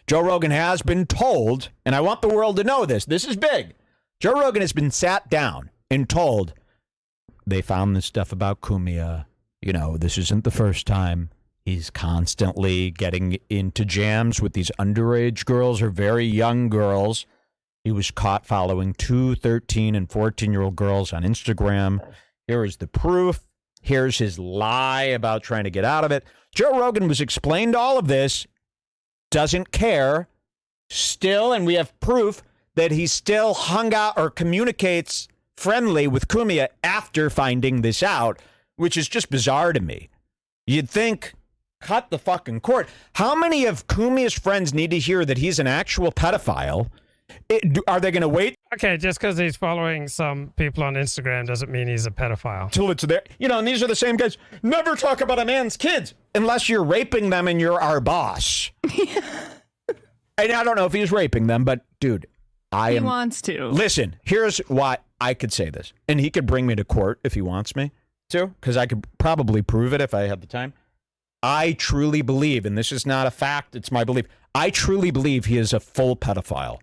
Joe Rogan has been told, and I want the world to know this. This is big. Joe Rogan has been sat down and told they found this stuff about Cumia. You know, this isn't the first time. He's constantly getting into jams with these underage girls or very young girls. He was caught following 2 13 and 14-year-old girls on Instagram. Here is the proof. Here's his lie about trying to get out of it. Joe Rogan was explained all of this, doesn't care, still, and we have proof that he still hung out or communicates friendly with Cumia after finding this out, which is just bizarre to me. You'd think, cut the fucking cord. How many of Cumia's friends need to hear that he's an actual pedophile? Are they going to wait? Okay, just because he's following some people on Instagram doesn't mean he's a pedophile. Till it's there. You know, and these are the same guys. Never talk about a man's kids unless you're raping them and you're our boss. And I don't know if he's raping them, but dude, he wants to. Listen, here's why I could say this. And he could bring me to court if he wants me to, because I could probably prove it if I had the time. I truly believe, and this is not a fact, it's my belief, I truly believe he is a full pedophile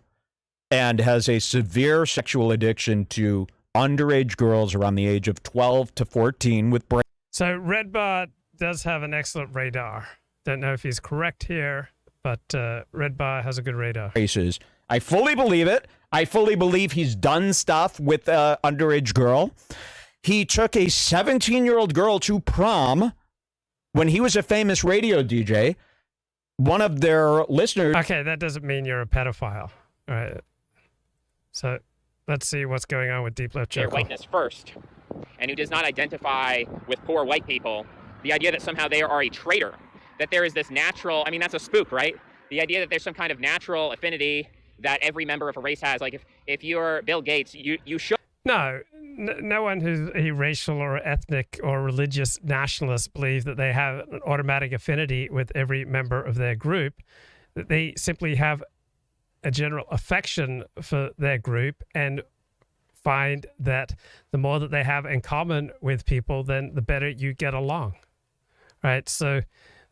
and has a severe sexual addiction to underage girls around the age of 12 to 14 with brain. So Red Bar does have an excellent radar. Don't know if he's correct here, but Red Bar has a good radar. Races. I fully believe it. I fully believe he's done stuff with an underage girl. He took a 17-year-old girl to prom when he was a famous radio DJ. One of their listeners... Okay, that doesn't mean you're a pedophile. All right. So let's see what's going on with Deep Left Their Joker. whiteness first, and who does not identify with poor white people, the idea that somehow they are a traitor, that there is this natural, I mean, that's a spook, right? The idea that there's some kind of natural affinity that every member of a race has. Like if you're Bill Gates, you should... No one who's a racial or ethnic or religious nationalist believes that they have an automatic affinity with every member of their group. They simply have a general affection for their group and find that the more that they have in common with people, then the better you get along, right? So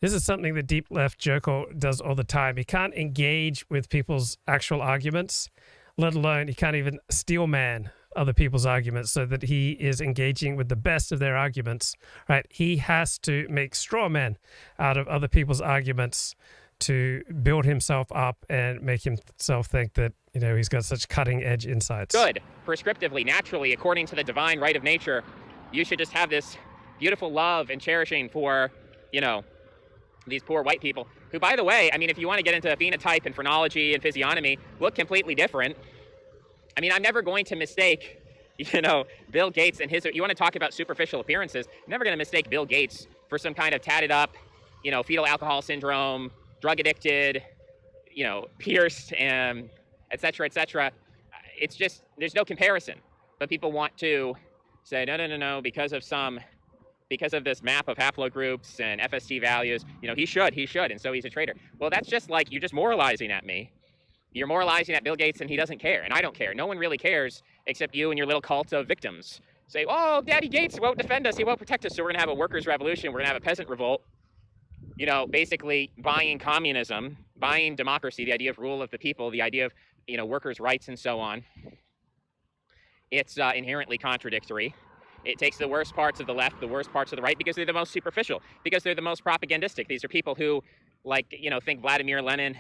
this is something the Deep Left Joker does all the time. He can't engage with people's actual arguments, let alone he can't even steel man other people's arguments so that he is engaging with the best of their arguments, right? He has to make straw men out of other people's arguments to build himself up and make himself think that, you know, he's got such cutting edge insights. Good, prescriptively, naturally, according to the divine right of nature, you should just have this beautiful love and cherishing for, you know, these poor white people who, by the way, I mean, if you want to get into phenotype and phrenology and physiognomy, look completely different. I mean, I'm never going to mistake, you know, Bill Gates and his, you want to talk about superficial appearances, I'm never going to mistake Bill Gates for some kind of tatted up, you know, fetal alcohol syndrome, drug addicted, you know, pierced, et cetera, et cetera. It's just, there's no comparison. But people want to say, no, because of this map of haplogroups and FST values, you know, he should, and so he's a traitor. Well, that's just like, you're just moralizing at me. You're moralizing at Bill Gates and he doesn't care, and I don't care. No one really cares except you and your little cult of victims. Say, oh, Daddy Gates won't defend us, he won't protect us, so we're gonna have a workers' revolution, we're gonna have a peasant revolt. You know, basically buying communism, buying democracy, the idea of rule of the people, the idea of, you know, workers' rights and so on. It's inherently contradictory. It takes the worst parts of the left, the worst parts of the right, because they're the most superficial, because they're the most propagandistic. These are people who, like, you know, think Vladimir Lenin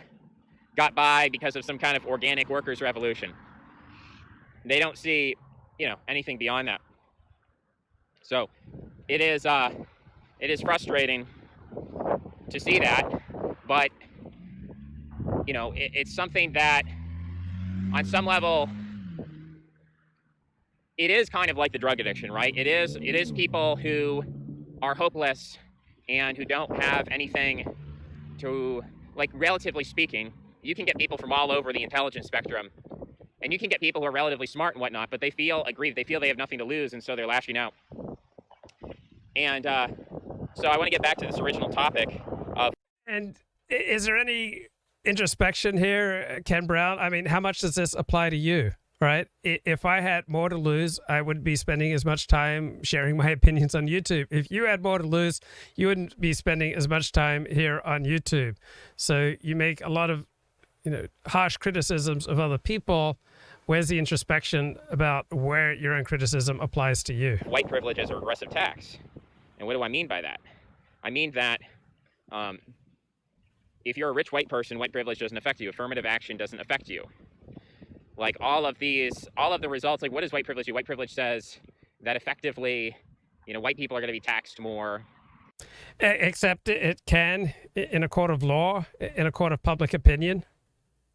got by because of some kind of organic workers' revolution. They don't see, you know, anything beyond that. So it is frustrating to see that, but, you know, it's something that on some level it is kind of like the drug addiction, right? It is people who are hopeless and who don't have anything to, like, relatively speaking, you can get people from all over the intelligence spectrum, and you can get people who are relatively smart and whatnot, but they feel aggrieved. They feel they have nothing to lose, and so they're lashing out. And so I want to get back to this original topic of. And is there any introspection here, Ken Brown? I mean, how much does this apply to you? Right? If I had more to lose, I wouldn't be spending as much time sharing my opinions on YouTube. If you had more to lose, you wouldn't be spending as much time here on YouTube. So you make a lot of, harsh criticisms of other people. Where's the introspection about where your own criticism applies to you? White privilege as a regressive tax. And what do I mean by that? I mean that if you're a rich white person, white privilege doesn't affect you. Affirmative action doesn't affect you. Like all of the results, like what does white privilege do? White privilege says that effectively, white people are going to be taxed more. Except it can in a court of law, in a court of public opinion,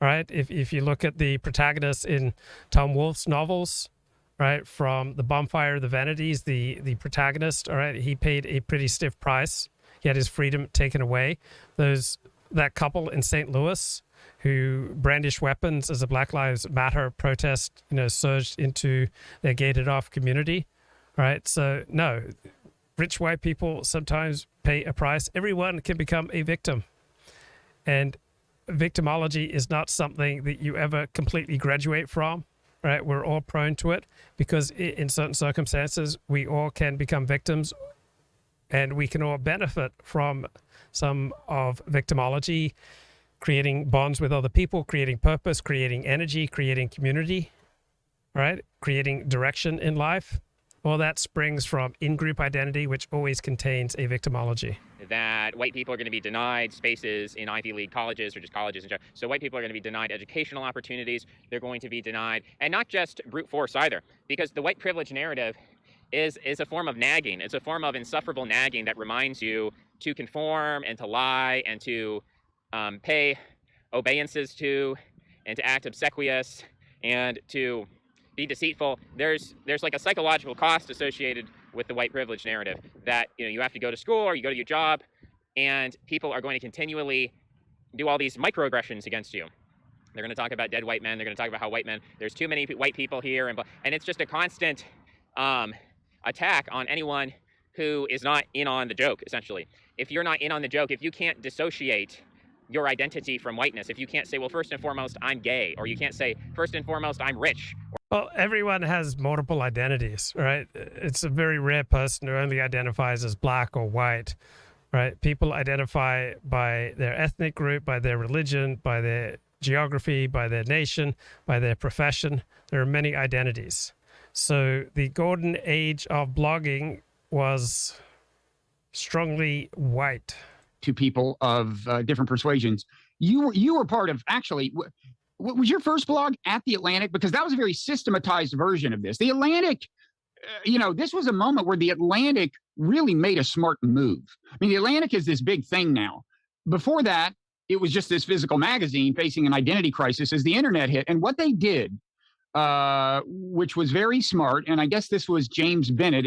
right? If you look at the protagonists in Tom Wolfe's novels, right, from The Bonfire of the Vanities, the protagonist, all right, he paid a pretty stiff price. He had his freedom taken away. That couple in St. Louis who brandished weapons as a Black Lives Matter protest, surged into their gated off community, right? So no, rich white people sometimes pay a price. Everyone can become a victim. And victimology is not something that you ever completely graduate from, right? We're all prone to it because in certain circumstances, we all can become victims and we can all benefit from some of victimology, creating bonds with other people, creating purpose, creating energy, creating community, right? Creating direction in life. All that springs from in-group identity, which always contains a victimology. That white people are going to be denied spaces in Ivy League colleges or just colleges in general. So white people are going to be denied educational opportunities. They're going to be denied, and not just brute force either, because the white privilege narrative is a form of nagging. It's a form of insufferable nagging that reminds you to conform and to lie and to pay obeisances to, and to act obsequious, and to be deceitful. There's like a psychological cost associated with the white privilege narrative that you have to go to school or you go to your job, and people are going to continually do all these microaggressions against you. They're going to talk about dead white men. They're going to talk about how there's too many white people here, and it's just a constant attack on anyone who is not in on the joke. Essentially, if you're not in on the joke, if you can't dissociate your identity from whiteness, if you can't say, well, first and foremost, I'm gay, or you can't say, first and foremost, I'm rich. Well, everyone has multiple identities, right? It's a very rare person who only identifies as black or white, right? People identify by their ethnic group, by their religion, by their geography, by their nation, by their profession. There are many identities. So the golden age of blogging was strongly white. To people of different persuasions. You were part of, actually, what was your first blog at The Atlantic? Because that was a very systematized version of this. The Atlantic, this was a moment where The Atlantic really made a smart move. I mean, The Atlantic is this big thing now. Before that, it was just this physical magazine facing an identity crisis as the internet hit. And what they did, which was very smart, and I guess this was James Bennett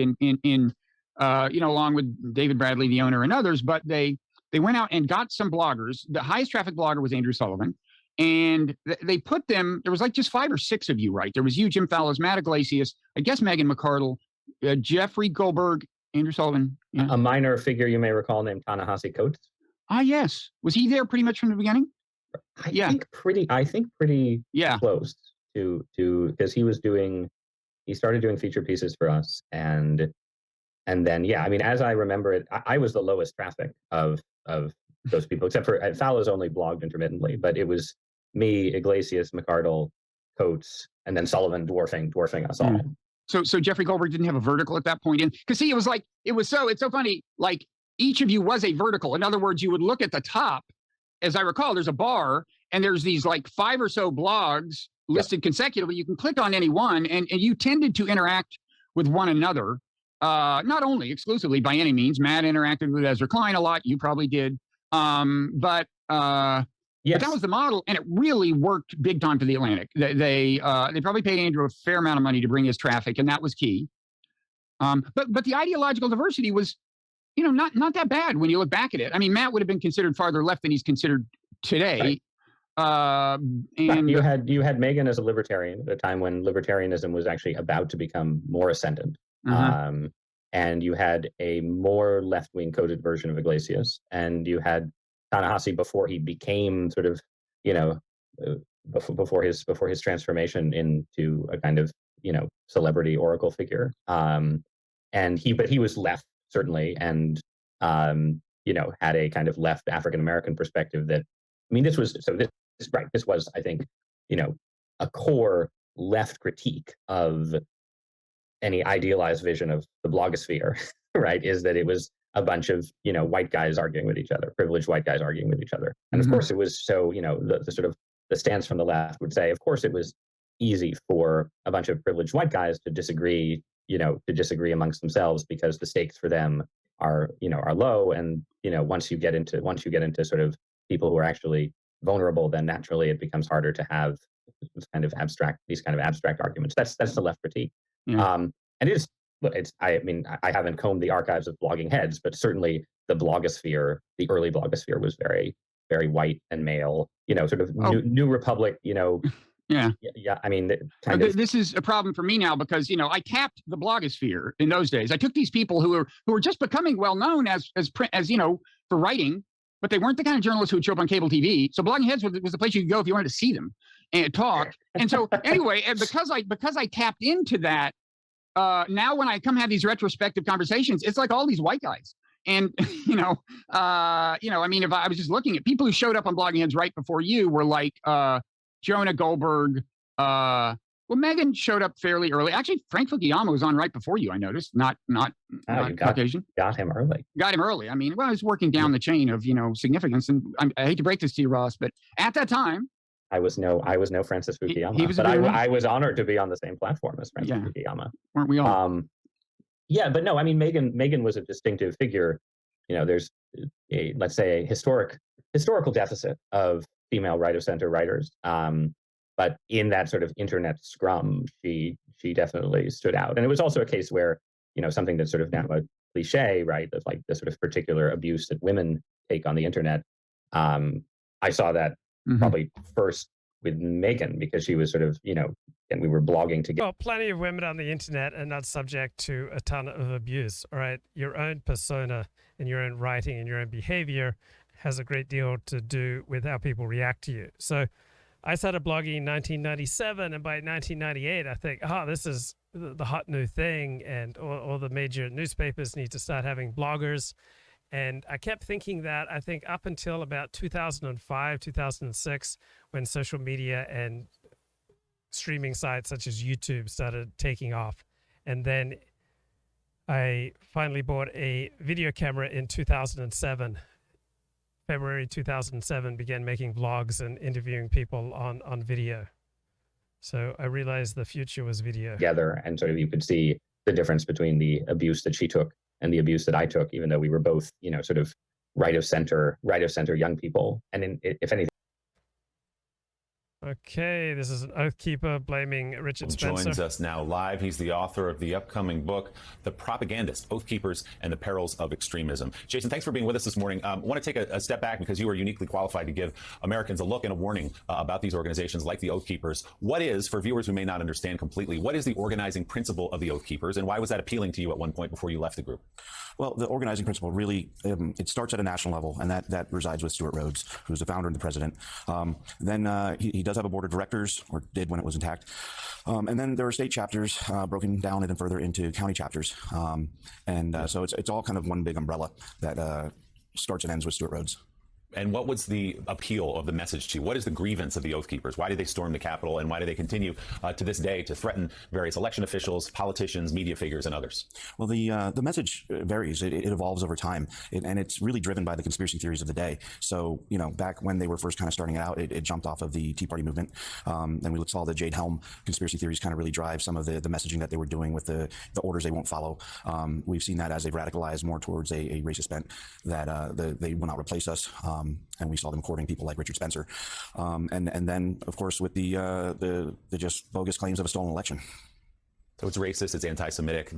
along with David Bradley, the owner, and others, but they went out and got some bloggers. The highest traffic blogger was Andrew Sullivan. And they put them, there was like just 5 or 6 of you, right? There was you, Jim Fallows, Matt Iglesias, I guess Megan McArdle, Jeffrey Goldberg, Andrew Sullivan. Yeah. A minor figure you may recall named Ta-Nehisi Coates. Ah, yes. Was he there pretty much from the beginning? I think pretty close to because he started doing feature pieces for us. And then, as I remember it, I was the lowest traffic of those people, except for Fallows only blogged intermittently, but it was me, Iglesias, McArdle, Coates, and then Sullivan dwarfing us all. So Jeffrey Goldberg didn't have a vertical at that point in, because see, it's so funny. Like each of you was a vertical. In other words, you would look at the top, as I recall, there's a bar and there's these like 5 or so blogs listed consecutively. You can click on any one, and you tended to interact with one another. Not only exclusively by any means. Matt interacted with Ezra Klein a lot. You probably did. But that was the model, and it really worked big time for The Atlantic. They probably paid Andrew a fair amount of money to bring his traffic, and that was key. But the ideological diversity was, not that bad when you look back at it. I mean, Matt would have been considered farther left than he's considered today. And you had Megan as a libertarian at a time when libertarianism was actually about to become more ascendant. And you had a more left-wing coded version of Iglesias, and you had Ta-Nehisi before he became sort of, before his transformation into a kind of, celebrity oracle figure. But he was left, certainly, and had a kind of left African American perspective that, this was, I think, a core left critique of any idealized vision of the blogosphere, right? Is that it was a bunch of, white guys arguing with each other, privileged white guys arguing with each other. And of course it was so, the sort of the stance from the left would say, of course it was easy for a bunch of privileged white guys to disagree, amongst themselves because the stakes for them are low. And, once you get into sort of people who are actually vulnerable, then naturally it becomes harder to have these kind of abstract arguments. That's the left critique. And I haven't combed the archives of blogging heads, but certainly the blogosphere, the early blogosphere was very, very white and male, sort of new republic, Yeah. This is a problem for me now because, I tapped the blogosphere in those days. I took these people who were just becoming well known as for writing, but they weren't the kind of journalists who would show up on cable TV. So Blogging Heads was the place you could go if you wanted to see them and talk. And so anyway, and because I tapped into that, now when I come have these retrospective conversations, it's like all these white guys. And, if I was just looking at people who showed up on Blogging Heads right before you were like Jonah Goldberg. Megan showed up fairly early. Actually, Frank Fukuyama was on right before you, I noticed. Not Caucasian. Got him early. I was working down the chain of, significance. And I hate to break this to you, Ross, but at that time, I was no Francis Fukuyama, but I was honored to be on the same platform as Francis Fukuyama. Weren't we all? But no, Megan was a distinctive figure. There's let's say a historical deficit of female right of center writers. But in that sort of internet scrum, she definitely stood out. And it was also a case where, something that's sort of now a cliche, right? That's like the sort of particular abuse that women take on the internet. I saw that probably first with Megan because she was sort of, and we were blogging together. Well, plenty of women on the internet are not subject to a ton of abuse, all right? Your own persona and your own writing and your own behavior has a great deal to do with how people react to you. So I started blogging in 1997, and by 1998, I think, this is the hot new thing, and all the major newspapers need to start having bloggers. And I kept thinking that, I think, up until about 2005, 2006, when social media and streaming sites such as YouTube started taking off. And then I finally bought a video camera in 2007. February 2007, began making vlogs and interviewing people on video. So I realized the future was video. Together, and sort of you could see the difference between the abuse that she took and the abuse that I took, even though we were both, sort of right of center young people. And if anything. Okay, this is an Oath Keeper blaming Richard Spencer. Joins us now live. He's the author of the upcoming book, The Propagandist, Oath Keepers and the Perils of Extremism. Jason, thanks for being with us this morning. I want to take a step back because you are uniquely qualified to give Americans a look and a warning about these organizations like the Oath Keepers. What is, for viewers who may not understand completely, what is the organizing principle of the Oath Keepers, and why was that appealing to you at one point before you left the group? Well, the organizing principle really, it starts at a national level, and that resides with Stuart Rhodes, who's the founder and the president. Then he does have a board of directors, or did when it was intact. And then there are state chapters broken down even further into county chapters. So it's all kind of one big umbrella that starts and ends with Stuart Rhodes. And what was the appeal of the message to you? What is the grievance of the Oath Keepers? Why did they storm the Capitol, and why do they continue to this day to threaten various election officials, politicians, media figures, and others? Well, the message varies. It evolves over time, and it's really driven by the conspiracy theories of the day. So, back when they were first kind of starting out, it jumped off of the Tea Party movement. And we saw the Jade Helm conspiracy theories kind of really drive some of the messaging that they were doing with the orders they won't follow. We've seen that as they've radicalized more towards a racist bent that they will not replace us. And we saw them courting people like Richard Spencer. And then, of course, with the just bogus claims of a stolen election. So it's racist, it's anti-Semitic.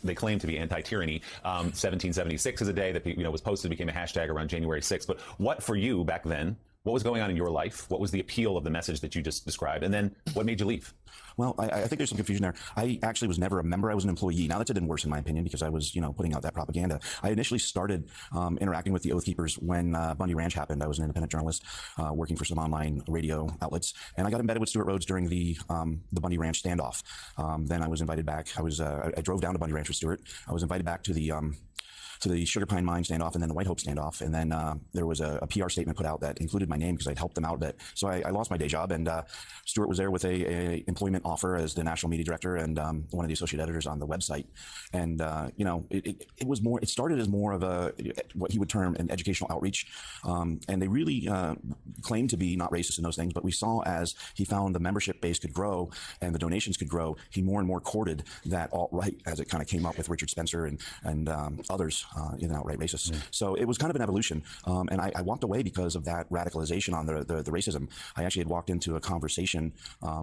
They claim to be anti-tyranny. 1776 is a day that was posted, became a hashtag around January 6th. But what for you back then What was going on in your life? What was the appeal of the message that you just described? And then what made you leave? Well, I think there's some confusion there. I actually was never a member. I was an employee. Now that's even worse in my opinion because I was, putting out that propaganda. I initially started interacting with the Oath Keepers when Bundy Ranch happened. I was an independent journalist working for some online radio outlets, and I got embedded with Stuart Rhodes during the Bundy Ranch standoff. Then I was invited back. I drove down to Bundy Ranch with Stuart. I was invited back to the Sugar Pine Mine standoff and then the White Hope standoff. And then there was a PR statement put out that included my name because I'd helped them out a bit. So I lost my day job, and Stuart was there with a employment offer as the national media director and one of the associate editors on the website. And, it was more, it started as more of what he would term an educational outreach. And they really claimed to be not racist in those things, but we saw as he found the membership base could grow and the donations could grow, he more and more courted that alt-right as it kind of came up with Richard Spencer and others. In outright racists. So it was kind of an evolution. And I walked away because of that radicalization on the racism. I actually had walked into a conversation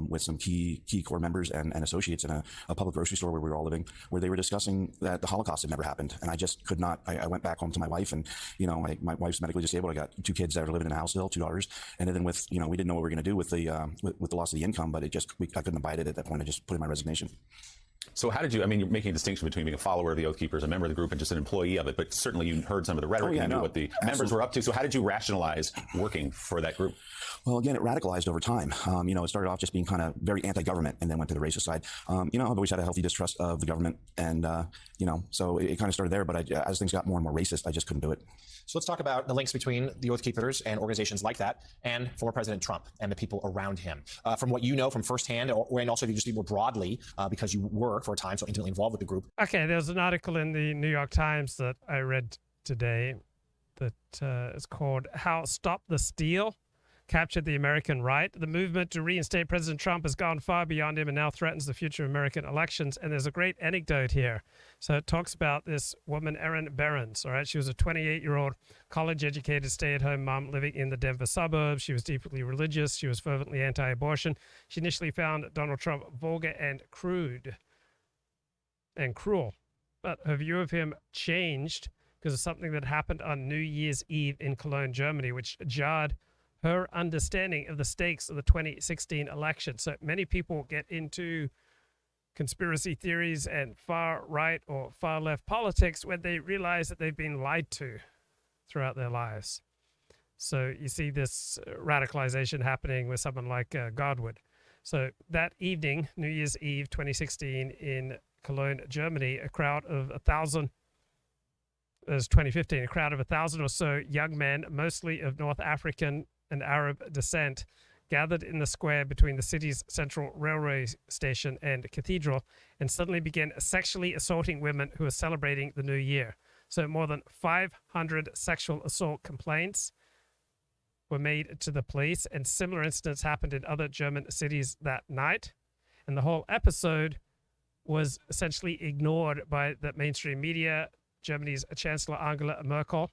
with some key core members and associates in a public grocery store where we were all living, where they were discussing that the Holocaust had never happened. And I just could not, I went back home to my wife and, my wife's medically disabled. I got 2 kids that are living in a house still, 2 daughters. And then with, we didn't know what we were going to do with the loss of the income, but I couldn't abide it at that point. I just put in my resignation. So how did you, you're making a distinction between being a follower of the Oath Keepers, a member of the group, and just an employee of it, but certainly you heard some of the rhetoric and knew what the members were up to. So how did you rationalize working for that group? Well, again, it radicalized over time. It started off just being kind of very anti-government and then went to the racist side. I've always had a healthy distrust of the government. And, so it kind of started there. But as things got more and more racist, I just couldn't do it. So let's talk about the links between the Oath Keepers and organizations like that and former President Trump and the people around him. From what you know from firsthand, and also just more broadly, because you were for a time so intimately involved with the group. Okay, there's an article in the New York Times that I read today that is called How Stop the Steal Captured the American Right. The movement to reinstate President Trump has gone far beyond him and now threatens the future of American elections. And there's a great anecdote here. So it talks about this woman, Erin Behrens. All right, she was a 28-year-old college-educated stay-at-home mom living in the Denver suburbs. She was deeply religious. She was fervently anti-abortion. She initially found Donald Trump vulgar and crude and cruel. But her view of him changed because of something that happened on New Year's Eve in Cologne, Germany, which jarred her understanding of the stakes of the 2016 election. So many people get into conspiracy theories and far right or far left politics when they realize that they've been lied to throughout their lives. So you see this radicalization happening with someone like Godwin. So that evening, New Year's Eve 2016 in Cologne, Germany, a crowd of 1,000, it was 2015, a crowd of 1,000 or so young men, mostly of North African and Arab descent, gathered in the square between the city's central railway station and cathedral and suddenly began sexually assaulting women who were celebrating the new year. So more than 500 sexual assault complaints were made to the police, and similar incidents happened in other German cities that night. And the whole episode was essentially ignored by the mainstream media. Germany's Chancellor Angela Merkel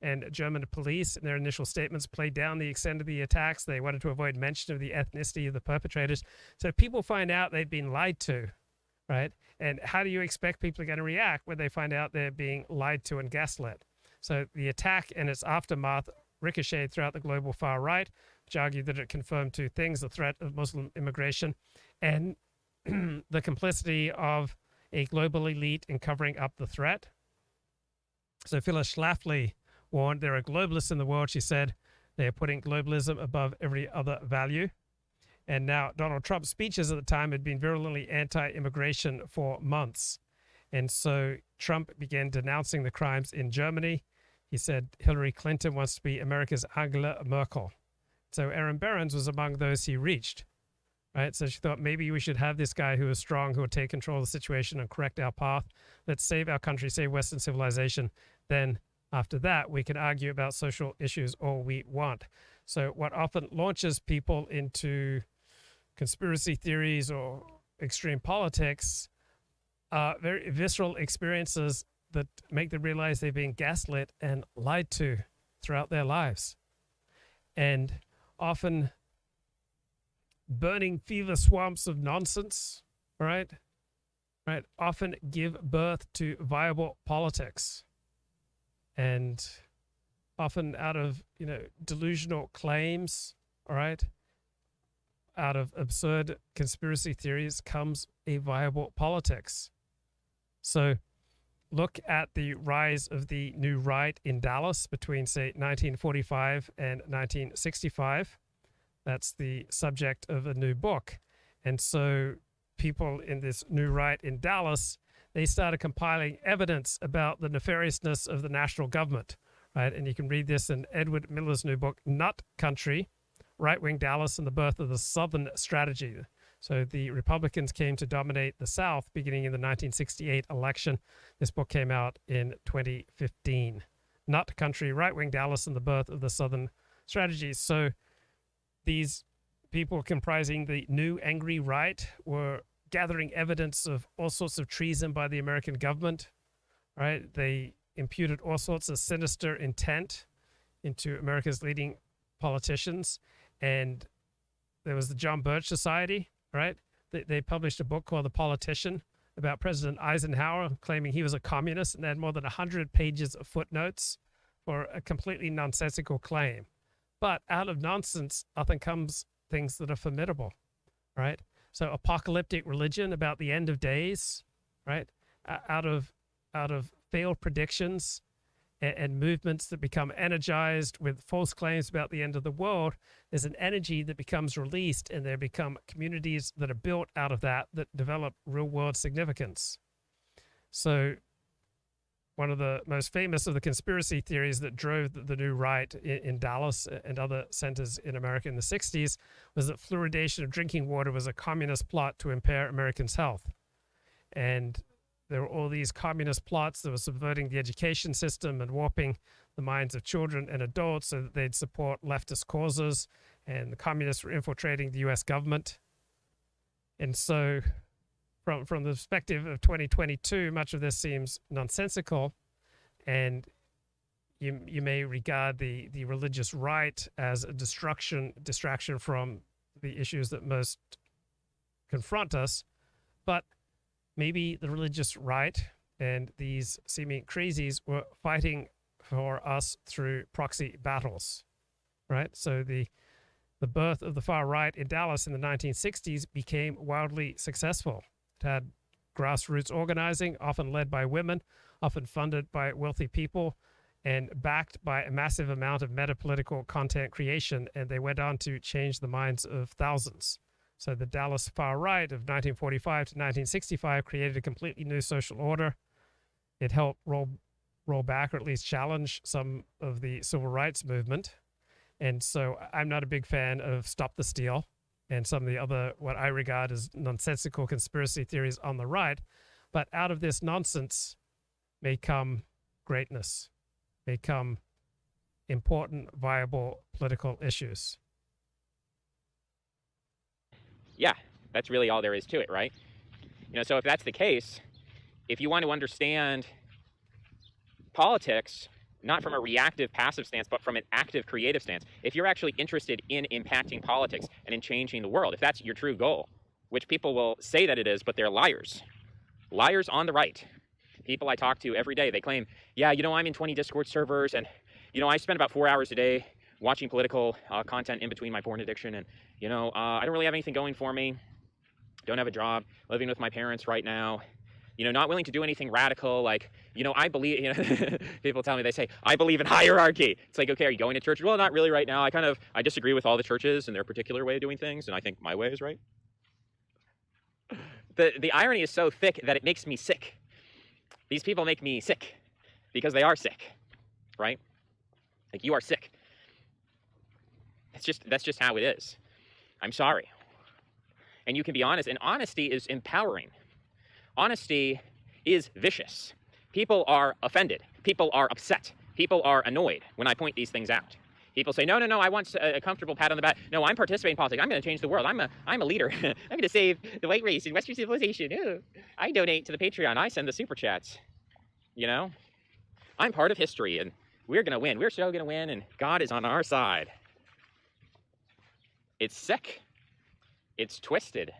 and German police, in their initial statements, played down the extent of the attacks. They wanted to avoid mention of the ethnicity of the perpetrators. So people find out they've been lied to, right? And how do you expect people are going to react when they find out they're being lied to and gaslit? So the attack and its aftermath ricocheted throughout the global far right, which argued that it confirmed 2 things: the threat of Muslim immigration and the complicity of a global elite in covering up the threat. So Phyllis Schlafly warned there are globalists in the world. She said they are putting globalism above every other value. And now Donald Trump's speeches at the time had been virulently anti-immigration for months. And so Trump began denouncing the crimes in Germany. He said Hillary Clinton wants to be America's Angela Merkel. So Erin Behrens was among those he reached, right? So she thought maybe we should have this guy who is strong, who will take control of the situation and correct our path. Let's save our country, save Western civilization. Then after that, we can argue about social issues all we want. So what often launches people into conspiracy theories or extreme politics are very visceral experiences that make them realize they're being gaslit and lied to throughout their lives. And often burning fever swamps of nonsense, right, often give birth to viable politics. And often out of, delusional claims, all right, out of absurd conspiracy theories comes a viable politics. So look at the rise of the new right in Dallas between, say, 1945 and 1965. That's the subject of a new book. And so people in this new right in Dallas, they started compiling evidence about the nefariousness of the national government, right? And you can read this in Edward Miller's new book, Nut Country, Right-Wing Dallas and the Birth of the Southern Strategy. So the Republicans came to dominate the South beginning in the 1968 election. This book came out in 2015. Nut Country, Right-Wing Dallas and the Birth of the Southern Strategy. So these people comprising the new angry right were gathering evidence of all sorts of treason by the American government, right? They imputed all sorts of sinister intent into America's leading politicians. And there was the John Birch Society, right? They published a book called The Politician about President Eisenhower, claiming he was a communist, and they had more than 100 pages of footnotes for a completely nonsensical claim. But out of nonsense often comes things that are formidable, right? So apocalyptic religion about the end of days, right? Out of failed predictions and movements that become energized with false claims about the end of the world, there's an energy that becomes released, and there become communities that are built out of that develop real-world significance. So one of the most famous of the conspiracy theories that drove the new right in Dallas and other centers in America in the 60s was that fluoridation of drinking water was a communist plot to impair Americans' health. And there were all these communist plots that were subverting the education system and warping the minds of children and adults so that they'd support leftist causes, and the communists were infiltrating the U.S. government. And so from the perspective of 2022, much of this seems nonsensical, and you may regard the religious right as a distraction from the issues that most confront us. But maybe the religious right and these seeming crazies were fighting for us through proxy battles, right? So the birth of the far right in Dallas in the 1960s became wildly successful. It had grassroots organizing, often led by women, often funded by wealthy people, and backed by a massive amount of metapolitical content creation, and they went on to change the minds of thousands. So the Dallas far right of 1945 to 1965 created a completely new social order. It helped roll back, or at least challenge, some of the civil rights movement. And so I'm not a big fan of Stop the Steal and some of the other, what I regard as nonsensical conspiracy theories on the right. But out of this nonsense may come greatness, may come important, viable political issues. Yeah, that's really all there is to it, right? So if that's the case, if you want to understand politics, not from a reactive, passive stance, but from an active, creative stance, if you're actually interested in impacting politics and in changing the world, if that's your true goal, which people will say that it is, but they're liars. Liars on the right. People I talk to every day, they claim, yeah, I'm in 20 Discord servers, and, I spend about 4 hours a day watching political content in between my porn addiction, and, I don't really have anything going for me. Don't have a job, living with my parents right now. Not willing to do anything radical, like, I believe, people tell me, they say, I believe in hierarchy. It's like, okay, are you going to church? Well, not really right now. I disagree with all the churches and their particular way of doing things, and I think my way is right. The irony is so thick that it makes me sick. These people make me sick because they are sick, right? Like, you are sick. That's just how it is. I'm sorry. And you can be honest, and honesty is empowering. Honesty is vicious. People are offended. People are upset. People are annoyed when I point these things out. People say, no, I want a comfortable pat on the back. No, I'm participating in politics. I'm going to change the world. I'm a leader. I'm going to save the white race and Western civilization. Ooh. I donate to the Patreon. I send the super chats. I'm part of history, and we're going to win. We're so going to win, and God is on our side. It's sick. It's twisted.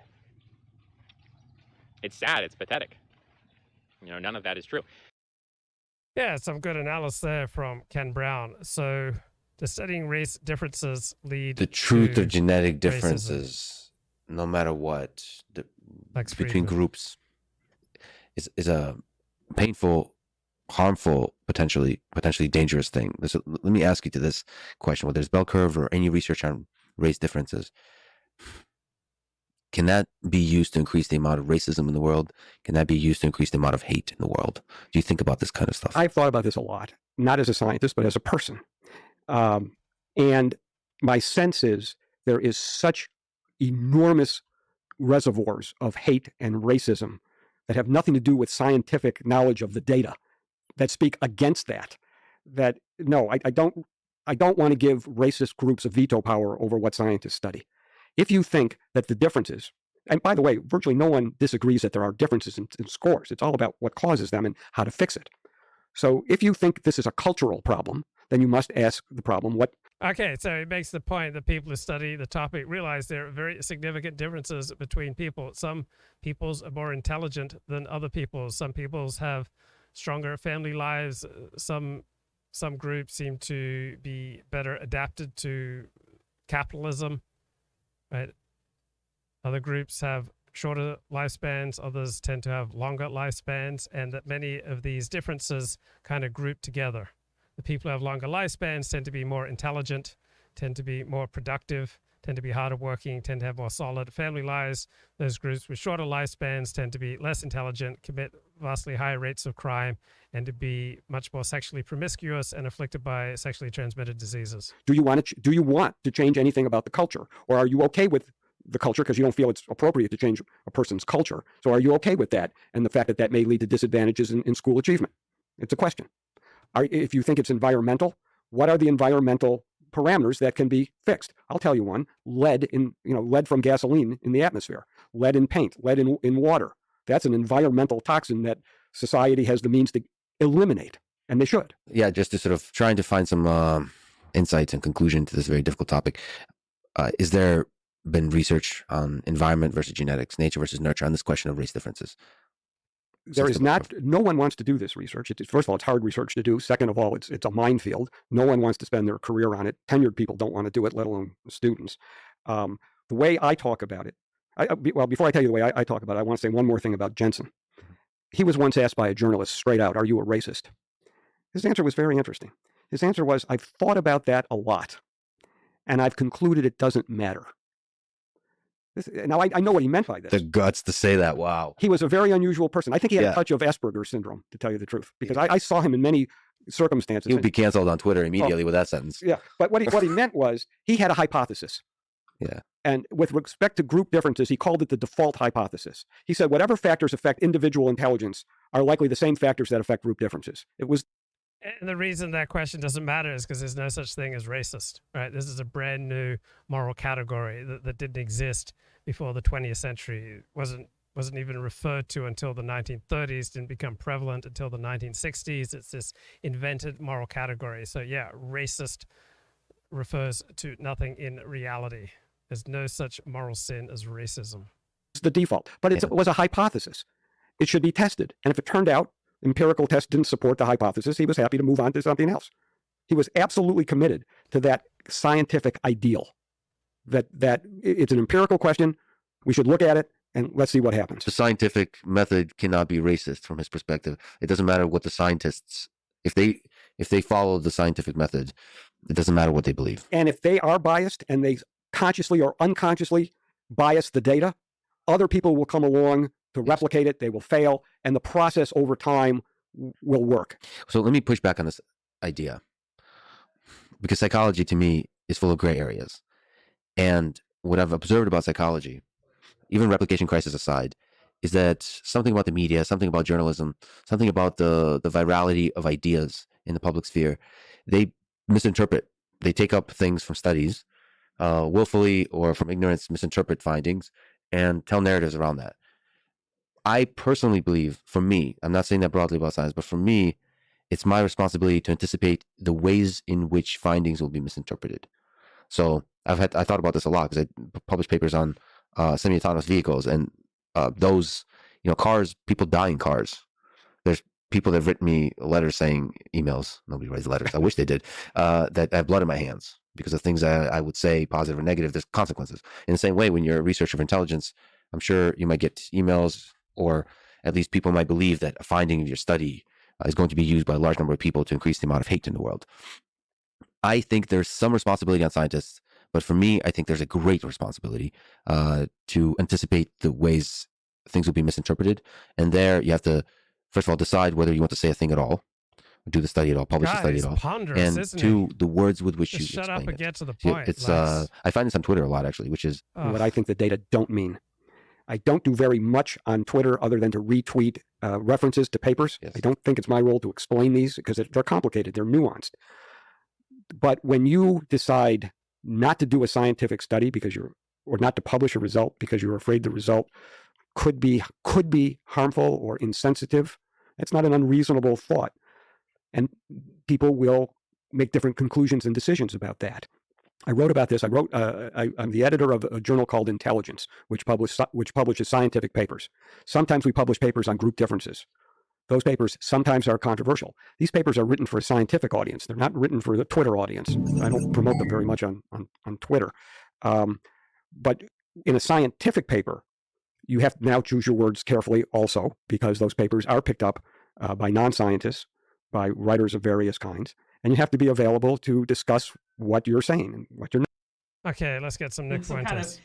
It's sad. It's pathetic. None of that is true. Yeah, some good analysis there from Ken Brown. So, does studying race differences lead The truth to of genetic racism? differences, no matter what, between Fridman. groups, is a painful, harmful, potentially dangerous thing. Let me ask you to this question: whether there's bell curve or any research on race differences, can that be used to increase the amount of racism in the world? Can that be used to increase the amount of hate in the world? Do you think about this kind of stuff? I've thought about this a lot, not as a scientist, but as a person. And my sense is there is such enormous reservoirs of hate and racism that have nothing to do with scientific knowledge of the data that speak against that. That no, I don't want to give racist groups a veto power over what scientists study. If you think that the differences, and by the way, virtually no one disagrees that there are differences in scores. It's all about what causes them and how to fix it. So if you think this is a cultural problem, then you must ask the problem what. Okay, so it makes the point that people who study the topic realize there are very significant differences between people. Some peoples are more intelligent than other peoples. Some peoples have stronger family lives. Some groups seem to be better adapted to capitalism, right? Other groups have shorter lifespans. Others tend to have longer lifespans, and that many of these differences kind of group together. The people who have longer lifespans tend to be more intelligent, tend to be more productive, tend to be harder working, tend to have more solid family lives. Those groups with shorter lifespans tend to be less intelligent, commit vastly higher rates of crime, and to be much more sexually promiscuous and afflicted by sexually transmitted diseases. Do you want to change anything about the culture, or are you okay with the culture because you don't feel it's appropriate to change a person's culture? So are you okay with that and the fact that that may lead to disadvantages in school achievement? It's a question. If you think it's environmental, what are the environmental parameters that can be fixed? I'll tell you one: lead from gasoline in the atmosphere, lead in paint, lead in water. That's an environmental toxin that society has the means to eliminate, and they should. Yeah, just to sort of trying to find some insights and conclusion to this very difficult topic. Is there been research on environment versus genetics, nature versus nurture, on this question of race differences? There is not. No one wants to do this research. First of all, it's hard research to do. Second of all, it's a minefield. No one wants to spend their career on it. Tenured people don't want to do it, let alone students. The way I talk about it, before I tell you the way I talk about it, I want to say one more thing about Jensen. He was once asked by a journalist straight out, "Are you a racist?" His answer was very interesting. His answer was, "I've thought about that a lot, and I've concluded it doesn't matter." Now, I know what he meant by this. The guts to say that, wow. He was a very unusual person. I think he had a touch of Asperger's syndrome, to tell you the truth, because I saw him in many circumstances. He would be canceled on Twitter immediately with that sentence. Yeah, but what he meant was he had a hypothesis. Yeah. And with respect to group differences, he called it the default hypothesis. He said whatever factors affect individual intelligence are likely the same factors that affect group differences. It was. And the reason that question doesn't matter is because there's no such thing as racist, right? This is a brand new moral category that didn't exist before the 20th century. It wasn't even referred to until the 1930s, didn't become prevalent until the 1960s. It's this invented moral category. So yeah, racist refers to nothing in reality. There's no such moral sin as racism. It's the default, but it was a hypothesis. It should be tested. And if it turned out empirical tests didn't support the hypothesis, he was happy to move on to something else. He was absolutely committed to that scientific ideal, that it's an empirical question. We should look at it and let's see what happens. The scientific method cannot be racist from his perspective. It doesn't matter what the scientists, if they follow the scientific method, it doesn't matter what they believe. And if they are biased and they consciously or unconsciously bias the data, other people will come along to replicate it. They will fail, and the process over time will work. So let me push back on this idea, because psychology to me is full of gray areas. And what I've observed about psychology, even replication crisis aside, is that something about the media, something about journalism, something about the virality of ideas in the public sphere, they misinterpret. They take up things from studies, willfully or from ignorance, misinterpret findings, and tell narratives around that. I personally believe, for me, I'm not saying that broadly about science, but for me, it's my responsibility to anticipate the ways in which findings will be misinterpreted. So I thought about this a lot because I published papers on semi-autonomous vehicles and those, cars, people die in cars. There's people that have written me letters saying emails. Nobody writes letters. I wish they did. That I have blood in my hands because of things I would say, positive or negative. There's consequences. In the same way, when you're a researcher of intelligence, I'm sure you might get emails, or at least people might believe that a finding of your study is going to be used by a large number of people to increase the amount of hate in the world. I think there's some responsibility on scientists, but for me, I think there's a great responsibility to anticipate the ways things will be misinterpreted. And there you have to, first of all, decide whether you want to say a thing at all, or do the study at all, publish the study at all. Ponderous, and isn't two, it? the words with which Just you shut up explain and it. get to the See, point. It's Lex. I find this on Twitter a lot, actually, which is what I think the data don't mean. I don't do very much on Twitter other than to retweet references to papers. Yes. I don't think it's my role to explain these because they're complicated, they're nuanced. But when you decide not to do a scientific study or not to publish a result because you're afraid the result could be harmful or insensitive, that's not an unreasonable thought. And people will make different conclusions and decisions about that. I wrote about this. I'm the editor of a journal called Intelligence, which publishes scientific papers. Sometimes we publish papers on group differences. Those papers sometimes are controversial. These papers are written for a scientific audience. They're not written for the Twitter audience. I don't promote them very much on Twitter. But in a scientific paper, you have to now choose your words carefully also, because those papers are picked up by non-scientists, by writers of various kinds, and you have to be available to discuss what you're saying and what you're not. Okay, let's get some Nick Fuentes.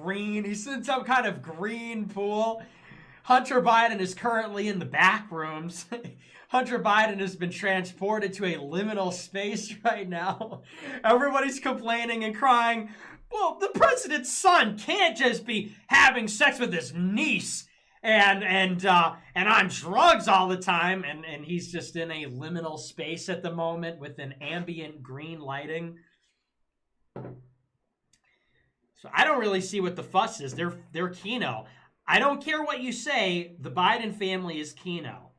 He's in some kind of green pool. Hunter Biden is currently in the back rooms. Hunter Biden has been transported to a liminal space right now. Everybody's complaining and crying. Well, the president's son can't just be having sex with his niece and on drugs all the time. And he's just in a liminal space at the moment with an ambient green lighting. So I don't really see what the fuss is. They're Kino. I don't care what you say. The Biden family is Kino.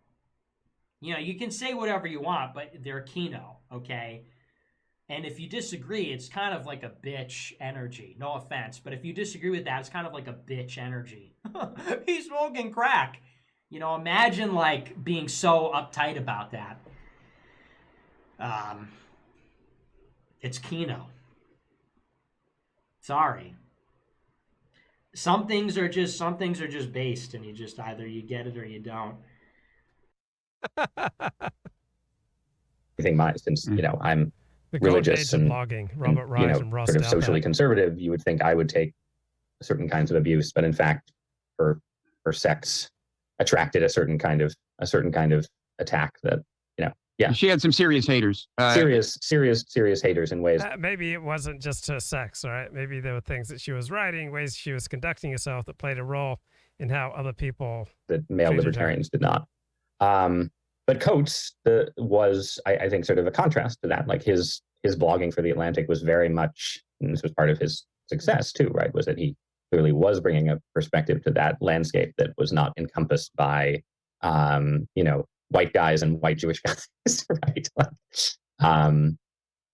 You know, you can say whatever you want, but they're Kino, okay? And if you disagree, it's kind of like a bitch energy. No offense, but if you disagree with that, it's kind of like a bitch energy. He's smoking crack. You know, imagine like being so uptight about that. It's Kino. Sorry. Some things are just based, and you just either you get it or you don't. I think since I'm The religious and blogging, Robert Rise and Ross sort of Douthat. socially conservative, you would think I would take certain kinds of abuse, but in fact, her sex attracted a certain kind of attack that yeah. She had some serious haters. Serious haters in ways. Maybe it wasn't just her sex, right? Maybe there were things that she was writing, ways she was conducting herself that played a role in how other people that male libertarians did not. But Coates was, I think, sort of a contrast to that. Like his blogging for The Atlantic was very much, and this was part of his success too, right? Was that he clearly was bringing a perspective to that landscape that was not encompassed by, white guys and white Jewish guys, right?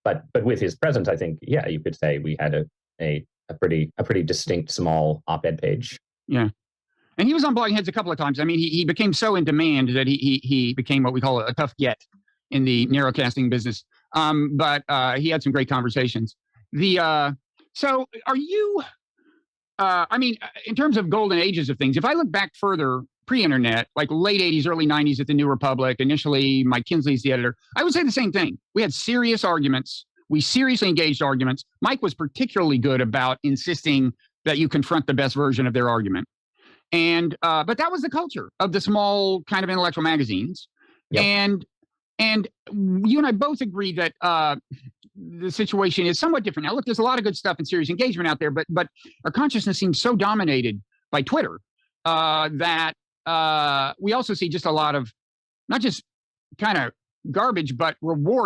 But with his presence, I think, yeah, you could say we had a pretty distinct small op-ed page. Yeah. And he was on Blogging Heads a couple of times. I mean, he became so in demand that he became what we call a tough get in the narrowcasting business. But he had some great conversations. So are you, in terms of golden ages of things, if I look back further, pre-internet, like late 80s, early 90s at the New Republic, initially Mike Kinsley's the editor, I would say the same thing. We had serious arguments. We seriously engaged arguments. Mike was particularly good about insisting that you confront the best version of their argument. And but that was the culture of the small kind of intellectual magazines. Yep. And you and I both agree that the situation is somewhat different. Now, look, there's a lot of good stuff and serious engagement out there, but our consciousness seems so dominated by Twitter that we also see just a lot of not just kind of garbage, but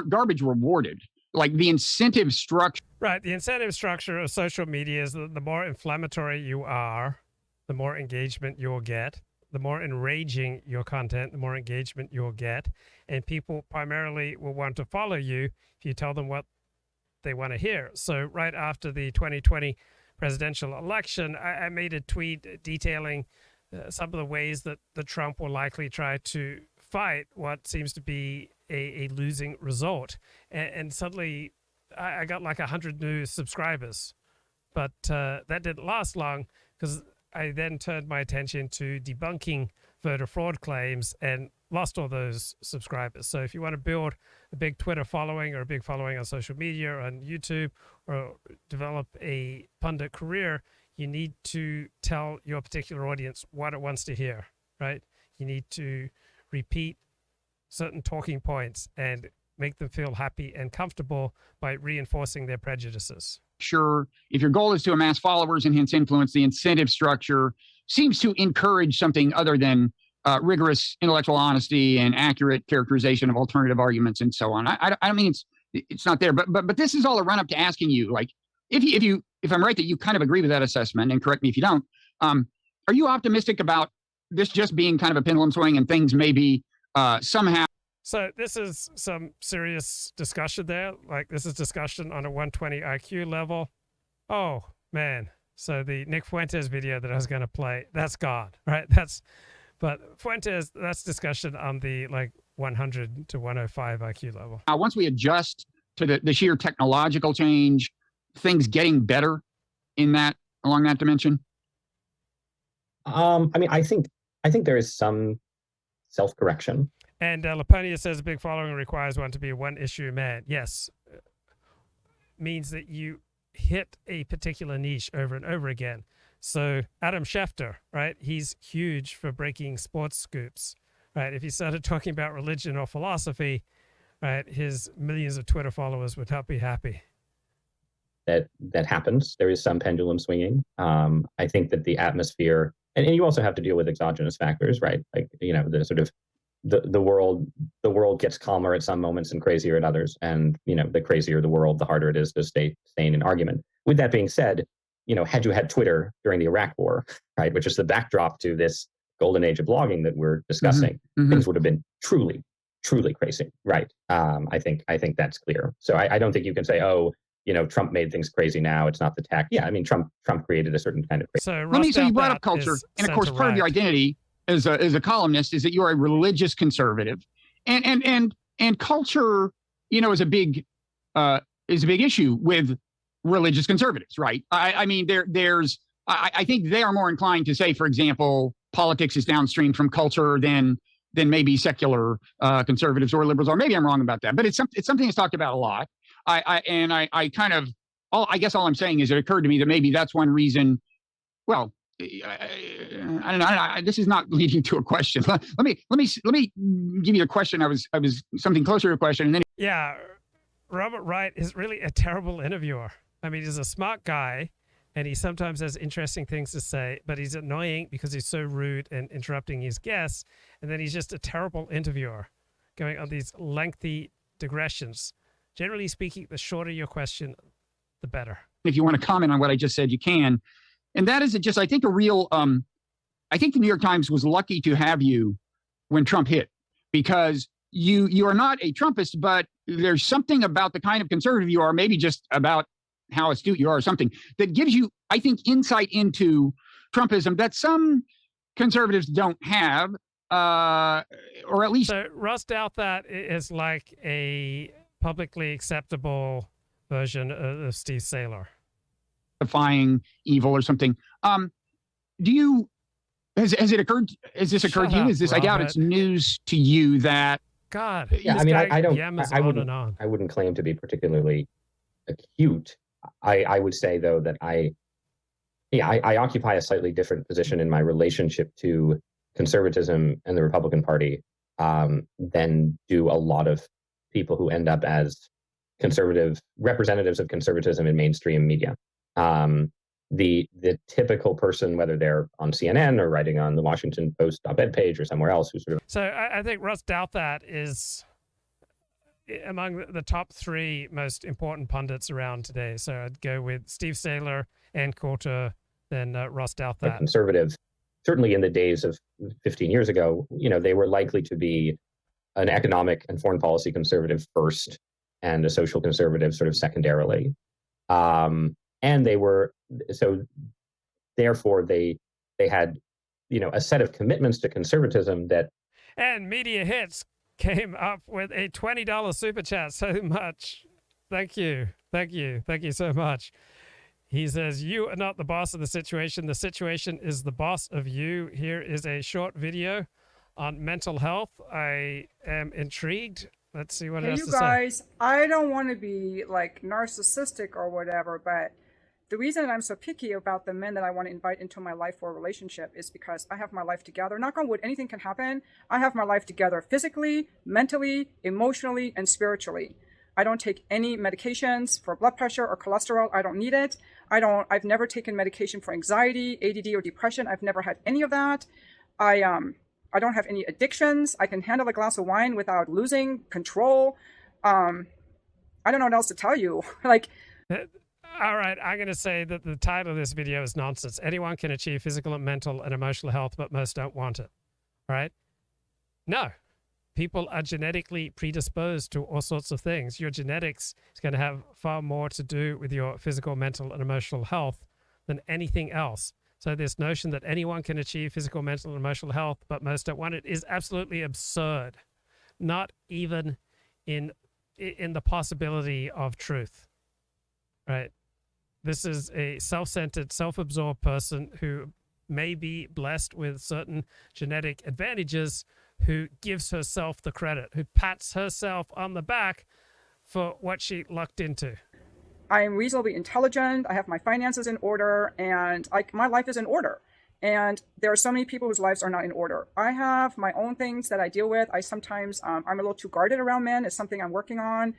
garbage rewarded. Like the incentive structure. Right. The incentive structure of social media is the more inflammatory you are, the more engagement you'll get. The more enraging your content, the more engagement you'll get. And people primarily will want to follow you if you tell them what they want to hear. So right after the 2020 presidential election, I made a tweet detailing some of the ways that Trump will likely try to fight what seems to be a losing result. And suddenly I got like 100 new subscribers. But that didn't last long because I then turned my attention to debunking voter fraud claims and lost all those subscribers. So if you want to build a big Twitter following or a big following on social media or on YouTube or develop a pundit career, you need to tell your particular audience what it wants to hear, right? You need to repeat certain talking points and make them feel happy and comfortable by reinforcing their prejudices. Sure, if your goal is to amass followers and hence influence, the incentive structure seems to encourage something other than rigorous intellectual honesty and accurate characterization of alternative arguments and so on. I mean it's not there, but this is all a run up to asking you, like, if I'm right that you kind of agree with that assessment, and correct me if you don't, are you optimistic about this just being kind of a pendulum swing and things maybe somehow? So this is some serious discussion there. Like, this is discussion on a 120 IQ level. Oh man. So the Nick Fuentes video that I was going to play, that's gone, right? But Fuentes, that's discussion on the like 100 to 105 IQ level. Once we adjust to the sheer technological change, things getting better along that dimension? I mean, I think there is some self-correction. And Laponia says a big following requires one to be a one-issue man. Yes. Means that you hit a particular niche over and over again. So Adam Schefter, right? He's huge for breaking sports scoops, right? If he started talking about religion or philosophy, right, his millions of Twitter followers would not be happy. That happens. There is some pendulum swinging. I think that the atmosphere, and you also have to deal with exogenous factors, right? Like, the sort of the world gets calmer at some moments and crazier at others. And, the crazier the world, the harder it is to stay in an argument. With that being said, had you had Twitter during the Iraq War, right, which is the backdrop to this golden age of blogging that we're discussing, things would have been truly, truly crazy, right? I think that's clear. So I don't think you can say, oh, Trump made things crazy now. It's not the tech. Yeah, I mean, Trump created a certain kind of crazy. So you brought up culture, and of course, part of your identity as a columnist is that you're a religious conservative, and culture, is a big issue with religious conservatives, right? I mean, I think they are more inclined to say, for example, politics is downstream from culture than maybe secular conservatives or liberals, or maybe I'm wrong about that. But it's something that's talked about a lot. I guess all I'm saying is it occurred to me that maybe that's one reason. Well, I don't know. This is not leading to a question. Let me give you a question. I was something closer to a question, and then yeah, Robert Wright is really a terrible interviewer. I mean, he's a smart guy, and he sometimes has interesting things to say, but he's annoying because he's so rude and interrupting his guests. And then he's just a terrible interviewer, going on these lengthy digressions. Generally speaking, the shorter your question, the better. If you want to comment on what I just said, you can. And that is I think I think the New York Times was lucky to have you when Trump hit, because you are not a Trumpist, but there's something about the kind of conservative you are, maybe just about how astute you are or something, that gives you, I think, insight into Trumpism that some conservatives don't have, or at least. So Ross Douthat is like a publicly acceptable version of Steve Saylor. Defying evil or something. Has this occurred to you? Is this, Robert. I doubt it's news to you that. God. Yeah, I mean, I wouldn't claim to be particularly acute. I would say, though, that I occupy a slightly different position in my relationship to conservatism and the Republican Party than do a lot of people who end up as conservative representatives of conservatism in mainstream media. The typical person, whether they're on CNN or writing on the Washington Post op-ed page or somewhere else, who sort of. So I think Ross Douthat is among the top 3 most important pundits around today. So I'd go with Steve Saylor, Ann Coulter, then Ross Douthat. Conservative, certainly in the days of 15 years ago, they were likely to be an economic and foreign policy conservative first, and a social conservative sort of secondarily. And they were, so therefore they had, a set of commitments to conservatism that And Media Hits came up with a $20 super chat. So much. Thank you. Thank you. Thank you so much. He says, you are not the boss of the situation. The situation is the boss of you. Here is a short video on mental health. I am intrigued. Let's see what it has to say. Hey, you guys, I don't want to be like narcissistic or whatever, but the reason I'm so picky about the men that I want to invite into my life for a relationship is because I have my life together. Knock on wood, anything can happen. I have my life together physically, mentally, emotionally, and spiritually. I don't take any medications for blood pressure or cholesterol. I don't need it. I've never taken medication for anxiety, ADD, or depression. I've never had any of that. I don't have any addictions. I can handle a glass of wine without losing control. I don't know what else to tell you. Like, all right, I'm going to say that the title of this video is nonsense. Anyone can achieve physical and mental and emotional health, but most don't want it. All right? No. People are genetically predisposed to all sorts of things. Your genetics is going to have far more to do with your physical, mental, and emotional health than anything else. So this notion that anyone can achieve physical, mental, and emotional health, but most don't want it, is absolutely absurd. Not even in the possibility of truth. Right? This is a self-centered, self-absorbed person who may be blessed with certain genetic advantages, who gives herself the credit, who pats herself on the back for what she lucked into. I am reasonably intelligent. I have my finances in order, and my life is in order. And there are so many people whose lives are not in order. I have my own things that I deal with. I sometimes, I'm a little too guarded around men. It's something I'm working on.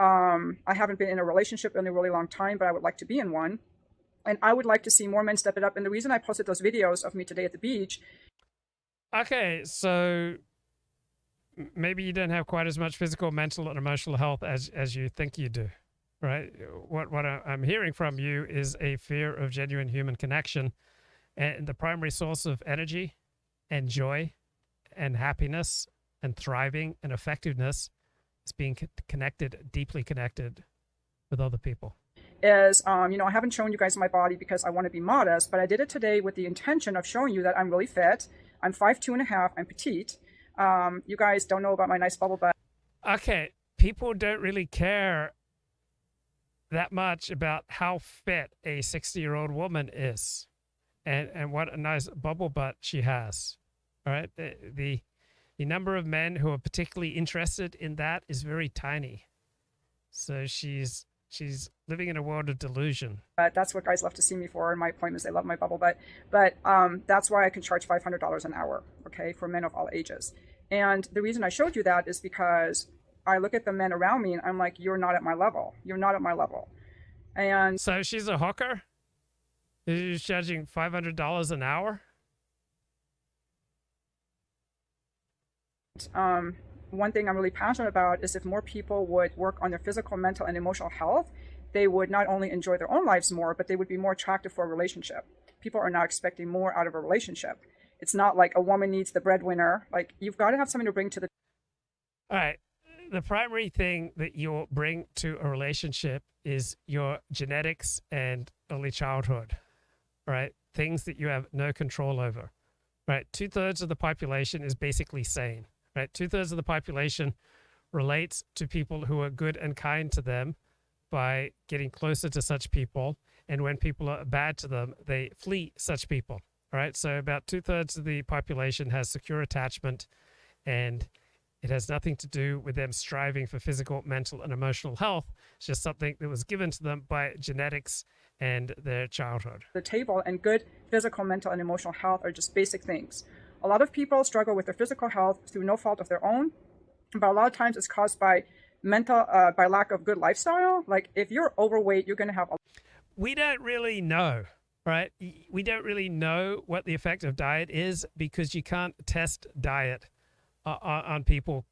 I haven't been in a relationship in a really long time, but I would like to be in one. And I would like to see more men step it up. And the reason I posted those videos of me today at the beach. Okay, so maybe you don't have quite as much physical, mental, and emotional health as you think you do, right? What I'm hearing from you is a fear of genuine human connection, and the primary source of energy and joy and happiness and thriving and effectiveness is being connected, deeply connected with other people. Is, I haven't shown you guys my body because I want to be modest, but I did it today with the intention of showing you that I'm really fit. I'm 5'2.5", I'm petite. You guys don't know about my nice bubble butt. Okay, people don't really care that much about how fit a 60-year-old woman is and what a nice bubble butt she has. All right, the number of men who are particularly interested in that is very tiny. So she's living in a world of delusion. That's what guys love to see me for in my appointments. They love my bubble butt. But that's why I can charge $500 an hour, okay, for men of all ages. And the reason I showed you that is because I look at the men around me and I'm like, you're not at my level. You're not at my level. And so she's a hooker? She's charging $500 an hour? One thing I'm really passionate about is if more people would work on their physical, mental, and emotional health, they would not only enjoy their own lives more, but they would be more attractive for a relationship. People are now expecting more out of a relationship. It's not like a woman needs the breadwinner. Like, you've got to have something to bring to the... All right. The primary thing that you'll bring to a relationship is your genetics and early childhood, right? Things that you have no control over, right? 2/3 of the population is basically sane, right? 2/3 of the population relates to people who are good and kind to them by getting closer to such people. And when people are bad to them, they flee such people. All right. So about 2/3 of the population has secure attachment, and it has nothing to do with them striving for physical, mental, and emotional health. It's just something that was given to them by genetics and their childhood. The table, and good physical, mental, and emotional health are just basic things. A lot of people struggle with their physical health through no fault of their own, but a lot of times it's caused by by lack of good lifestyle. Like, if you're overweight, you're going to have we don't really know, right? We don't really know what the effect of diet is because you can't test diet on people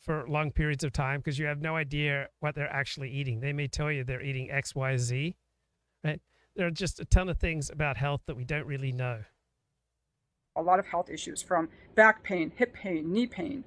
for long periods of time because you have no idea what they're actually eating. They may tell you they're eating X, Y, Z, right? There are just a ton of things about health that we don't really know. A lot of health issues, from back pain, hip pain, knee pain,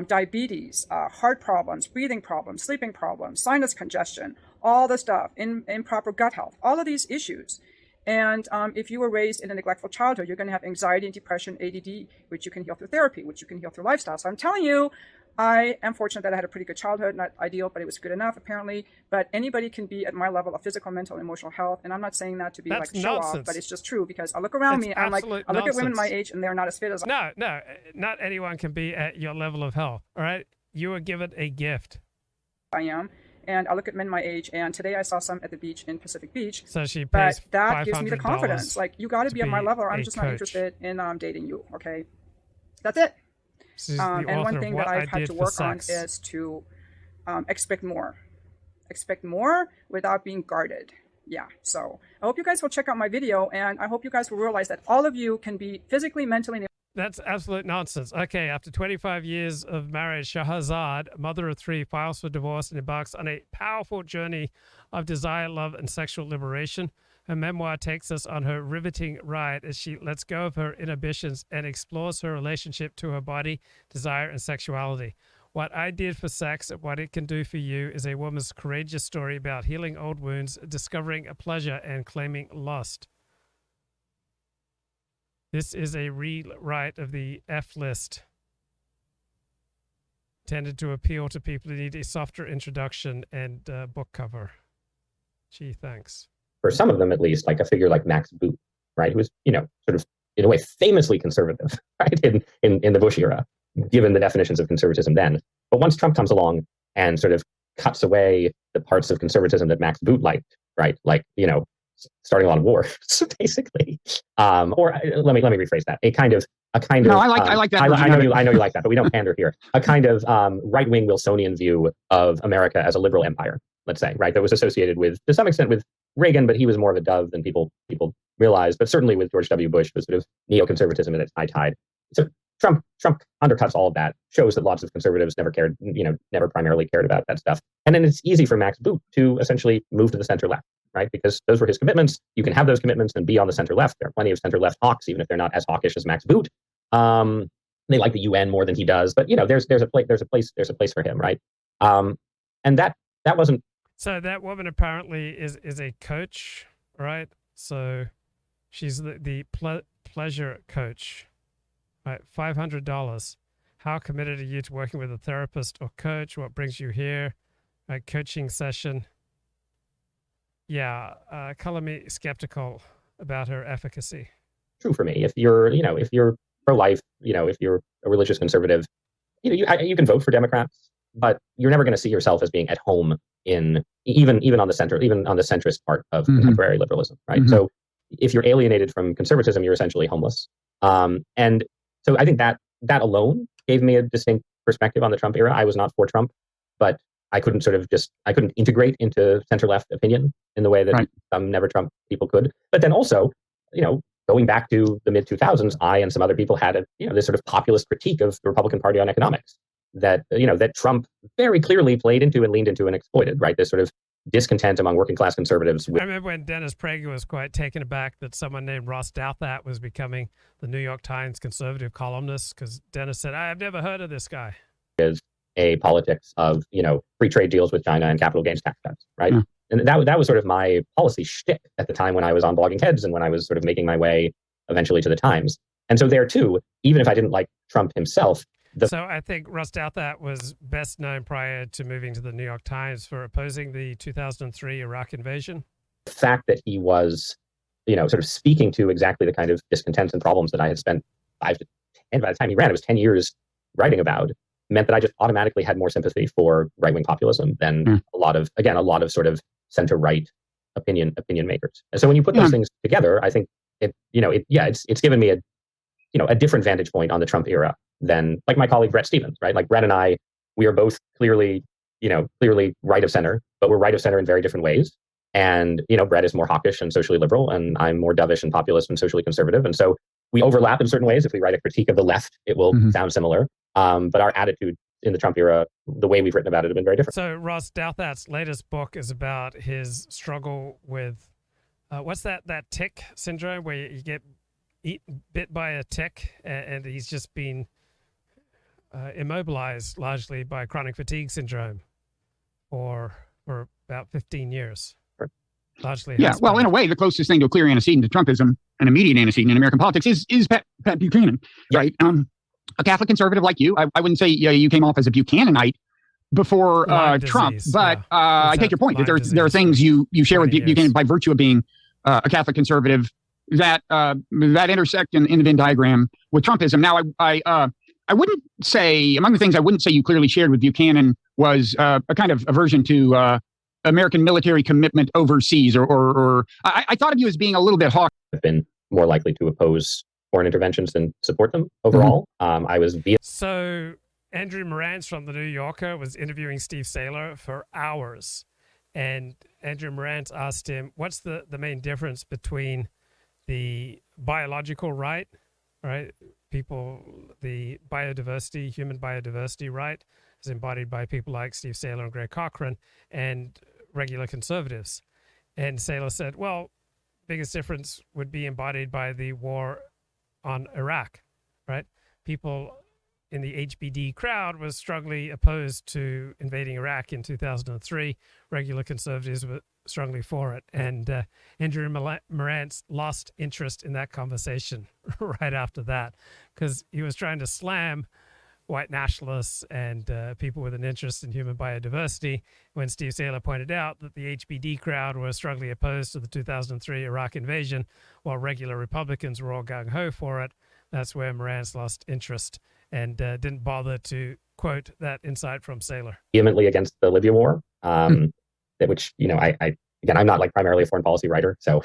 diabetes, heart problems, breathing problems, sleeping problems, sinus congestion, all the stuff, improper gut health, all of these issues. And if you were raised in a neglectful childhood, you're going to have anxiety and depression, ADD, which you can heal through therapy, which you can heal through lifestyle. So I'm telling you, I am fortunate that I had a pretty good childhood, not ideal, but it was good enough apparently. But anybody can be at my level of physical, mental, and emotional health. And I'm not saying that to be That's like show off, nonsense. but it's just true because I look around me and I'm like, I look at women my age and they're not as fit as I am. No, not anyone can be at your level of health. All right, you were given a gift. I am. And I look at men my age, and today I saw some at the beach in Pacific Beach. So she pays but that gives me the $500 confidence. Like, you got to be at my level, or I'm just not interested in dating you. Okay, that's it. And one thing that I've had to work on is to expect more. Expect more without being guarded. Yeah. So I hope you guys will check out my video, and I hope you guys will realize that all of you can be physically, mentally, and That's absolute nonsense. Okay, after 25 years of marriage, Shahrazad, mother of 3, files for divorce and embarks on a powerful journey of desire, love, and sexual liberation. Her memoir takes us on her riveting ride as she lets go of her inhibitions and explores her relationship to her body, desire, and sexuality. What I Did for Sex and What It Can Do for You is a woman's courageous story about healing old wounds, discovering a pleasure, and claiming lust. This is a rewrite of the F list, intended to appeal to people who need a softer introduction and book cover. Gee, thanks. For some of them, at least, like a figure like Max Boot, right, who was, sort of, in a way, famously conservative, right, in the Bush era, given the definitions of conservatism then. But once Trump comes along and sort of cuts away the parts of conservatism that Max Boot liked, right, like, starting a lot of wars, basically. Or let me rephrase that. A kind of. No, I like that. I know you like that, but we don't pander here. A kind of right-wing Wilsonian view of America as a liberal empire, let's say, right? That was associated with, to some extent, with Reagan, but he was more of a dove than people realized. But certainly with George W. Bush, was sort of neoconservatism at its high tide. So Trump undercuts all of that, shows that lots of conservatives never primarily cared about that stuff. And then it's easy for Max Boot to essentially move to the center left, right? Because those were his commitments. You can have those commitments and be on the center left. There are plenty of center left hawks, even if they're not as hawkish as Max Boot. They like the UN more than he does, but there's a place for him, right? And that wasn't. So that woman apparently is a coach, right? So she's the pleasure coach, right? $500. How committed are you to working with a therapist or coach? What brings you here? A coaching session. Yeah, color me skeptical about her efficacy. True for me. If you're pro-life, if you're a religious conservative, you can vote for Democrats, but you're never going to see yourself as being at home in even on the centrist part of contemporary liberalism, right? So if you're alienated from conservatism, you're essentially homeless. And so I think that alone gave me a distinct perspective on the Trump era. I was not for Trump, but I couldn't integrate into center-left opinion in the way that some never Trump people could. But then also, going back to the mid-2000s, I and some other people had this sort of populist critique of the Republican Party on economics that Trump very clearly played into and leaned into and exploited, right? This sort of discontent among working class conservatives. I remember when Dennis Prager was quite taken aback that someone named Ross Douthat was becoming the New York Times conservative columnist, because Dennis said, I've never heard of this guy. Is a politics of, free trade deals with China and capital gains tax cuts, right? And that was sort of my policy shtick at the time when I was on Blogging Heads and when I was sort of making my way eventually to the Times. And so there too, even if I didn't like Trump himself. So I think Ross Douthat was best known prior to moving to the New York Times for opposing the 2003 Iraq invasion. The fact that he was, sort of speaking to exactly the kind of discontents and problems that I had spent 5 to 10, by the time he ran, it was 10 years writing about, meant that I just automatically had more sympathy for right-wing populism than a lot of sort of center-right opinion makers. And so when you put those things together, I think it's given me a different vantage point on the Trump era than like my colleague Brett Stevens, right? Like Brett and I, we are both clearly right of center, but we're right of center in very different ways. And, Brett is more hawkish and socially liberal, and I'm more dovish and populist and socially conservative. And so we overlap in certain ways. If we write a critique of the left, it will sound similar. But our attitude in the Trump era, the way we've written about it, have been very different. So Ross Douthat's latest book is about his struggle with, what's that tick syndrome where you get bit by a tick and he's just been immobilized largely by chronic fatigue syndrome for about 15 years. largely. Yeah, well, in a way, the closest thing to a clear antecedent to Trumpism, an immediate antecedent in American politics, is Pat Buchanan, right? A Catholic conservative like you. I wouldn't say you came off as a Buchananite before Trump, but I take your point that there are things you share with Buchanan by virtue of being a Catholic conservative that intersect in the Venn diagram with Trumpism. Now, I wouldn't say, among the things I wouldn't say you clearly shared with Buchanan was a kind of aversion to American military commitment overseas, or I thought of you as being a little bit hawkish. I've been more likely to oppose foreign interventions than support them overall. I was So Andrew Morantz from the New Yorker was interviewing Steve Saylor for hours, and Andrew Morantz asked him, what's the main difference between the biological right, the biodiversity, human biodiversity right, is embodied by people like Steve Saylor and Greg Cochran, and regular conservatives. And Saylor said, well, biggest difference would be embodied by the war on Iraq, right? People in the HBD crowd was strongly opposed to invading Iraq in 2003. Regular conservatives were strongly for it. And Andrew Morantz lost interest in that conversation right after that, because he was trying to slam white nationalists and people with an interest in human biodiversity, when Steve Saylor pointed out that the HBD crowd were strongly opposed to the 2003 Iraq invasion, while regular Republicans were all gung-ho for it. That's where Morantz lost interest and didn't bother to quote that insight from Saylor. Vehemently against the Libya war, which, again, I'm not like primarily a foreign policy writer, so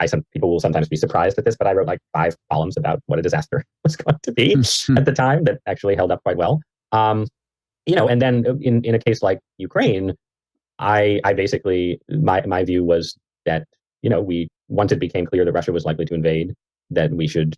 some people will sometimes be surprised at this, but I wrote like 5 columns about what a disaster was going to be at the time that actually held up quite well. And then in a case like Ukraine, I basically, my view was that, once it became clear that Russia was likely to invade, that we should,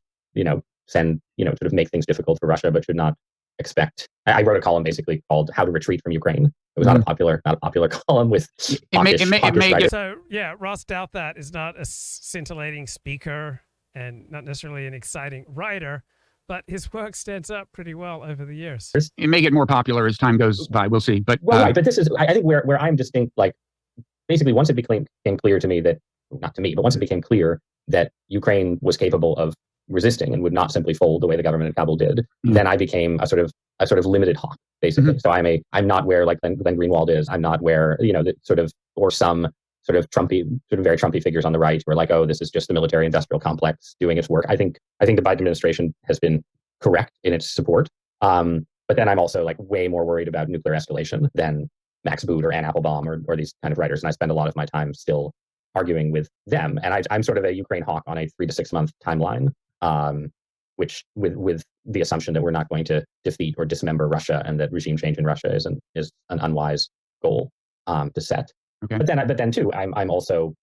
send, sort of make things difficult for Russia, but should not expect. I wrote a column basically called "How to Retreat from Ukraine." It was not a popular column with hawkish writers. So yeah, Ross Douthat is not a scintillating speaker and not necessarily an exciting writer, but his work stands up pretty well over the years. It may get more popular as time goes by. We'll see. But right. But this is, I think, where I'm distinct. Like, basically, once it became clear to me that, not to me, but once it became clear that Ukraine was capable of resisting and would not simply fold the way the government in Kabul did, then I became a sort of limited hawk, basically. So I'm not where like Glenn Greenwald is. I'm not where, or some sort of very Trumpy figures on the right who are like, oh, this is just the military industrial complex doing its work. I think the Biden administration has been correct in its support. But then I'm also like way more worried about nuclear escalation than Max Boot or Ann Applebaum or these kind of writers. And I spend a lot of my time still arguing with them. And I'm sort of a Ukraine hawk on a 3 to 6 month timeline. Which with the assumption that we're not going to defeat or dismember Russia, and that regime change in Russia is an unwise goal to set. Okay. But then too, I'm also,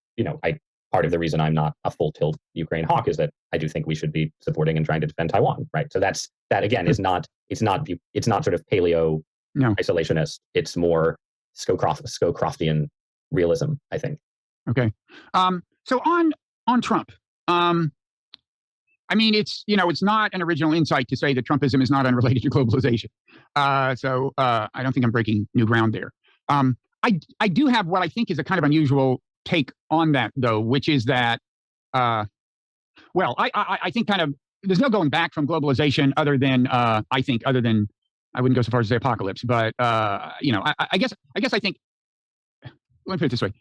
part of the reason I'm not a full tilt Ukraine hawk is that I do think we should be supporting and trying to defend Taiwan, right? So that again is not sort of paleo isolationist. It's more Scowcroftian realism, I think. Okay. So on Trump. I mean, it's not an original insight to say that Trumpism is not unrelated to globalization. So I don't think I'm breaking new ground there. I do have what I think is a kind of unusual take on that, though, which is that, I think kind of there's no going back from globalization other than I wouldn't go so far as to say apocalypse, but I guess I think, let me put it this way.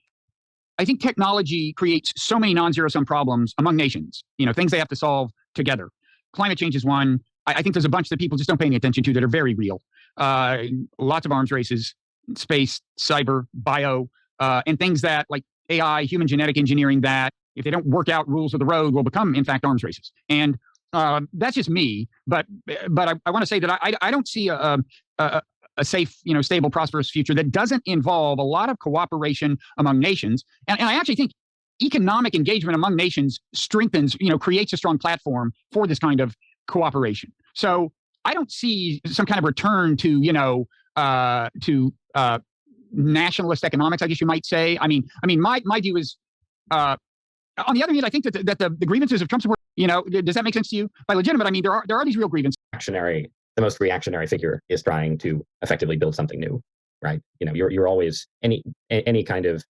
I think technology creates so many non-zero-sum problems among nations, things they have to solve together. Climate change is one. I think there's a bunch that people just don't pay any attention to that are very real. Lots of arms races, space, cyber, bio, and things that like AI, human genetic engineering, that if they don't work out rules of the road will become, in fact, arms races. And that's just me. But I want to say that I don't see a safe, stable, prosperous future that doesn't involve a lot of cooperation among nations. And I actually think economic engagement among nations strengthens, creates a strong platform for this kind of cooperation. So I don't see some kind of return to, nationalist economics, I guess you might say. I mean, my view is, on the other hand, I think that the grievances of Trump's work, does that make sense to you? By legitimate, I mean, there are these real grievances. The most reactionary figure is trying to effectively build something new, right? You're always any kind of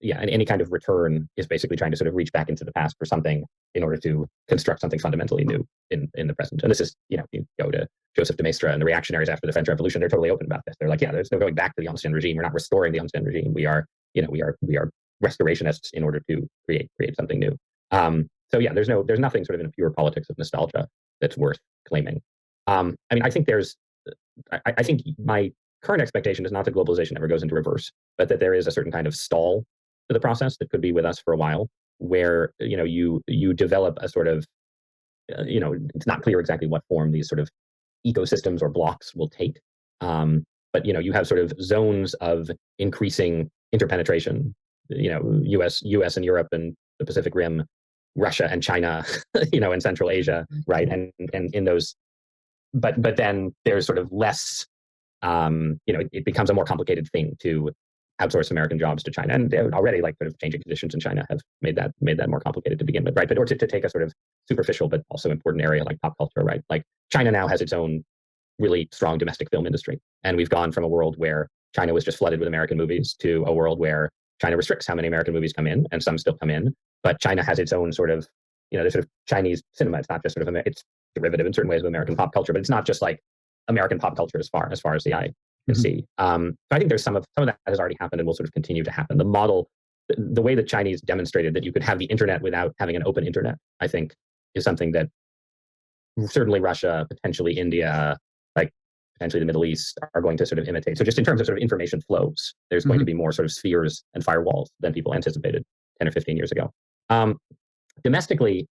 and any kind of return is basically trying to sort of reach back into the past for something in order to construct something fundamentally new in the present. And this is, you go to Joseph de Maistre and the reactionaries after the French Revolution, they're totally open about this. They're like, yeah, there's no going back to the ancien regime. We're not restoring the ancien regime. We are restorationists in order to create something new. So yeah, there's nothing sort of in a pure politics of nostalgia that's worth claiming. I think I think my current expectation is not that globalization ever goes into reverse, but that there is a certain kind of stall to the process that could be with us for a while, where you develop a sort of it's not clear exactly what form these sort of ecosystems or blocks will take, but you have sort of zones of increasing interpenetration, U.S. and Europe and the Pacific Rim, Russia and China, and Central Asia, right, and in those, but then there's sort of less. It becomes a more complicated thing to outsource American jobs to China, and already like sort of changing conditions in China have made that more complicated to begin with, right? But or to take a sort of superficial but also important area like pop culture, right? Like China now has its own really strong domestic film industry, and we've gone from a world where China was just flooded with American movies to a world where China restricts how many American movies come in, and some still come in, but China has its own sort of there's sort of Chinese cinema. It's not just sort of it's derivative in certain ways of American pop culture, but it's not just like American pop culture as far as the eye can see. So I think there's some of that has already happened and will sort of continue to happen. The model, the way that Chinese demonstrated that you could have the internet without having an open internet, I think, is something that certainly Russia, potentially India, like potentially the Middle East are going to sort of imitate. So just in terms of sort of information flows, there's going to be more sort of spheres and firewalls than people anticipated 10 or 15 years ago. Domestically,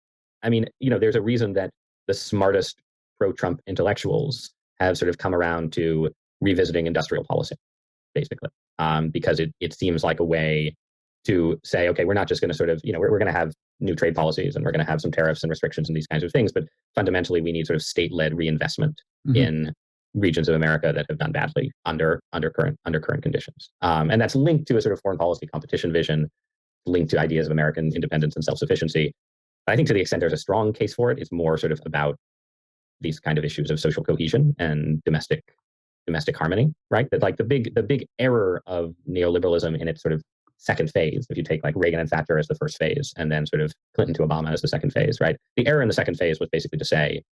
there's a reason that the smartest pro-Trump intellectuals have sort of come around to revisiting industrial policy, basically, because it seems like a way to say, okay, we're not just going to sort of, we're going to have new trade policies and we're going to have some tariffs and restrictions and these kinds of things, but fundamentally we need sort of state-led reinvestment in regions of America that have done badly under current conditions, and that's linked to a sort of foreign policy competition vision, linked to ideas of American independence and self-sufficiency. I think to the extent there's a strong case for it, it's more sort of about these kind of issues of social cohesion and domestic harmony, right? That like the big error of neoliberalism in its sort of second phase, if you take like Reagan and Thatcher as the first phase and then sort of Clinton to Obama as the second phase, right? The error in the second phase was basically to say,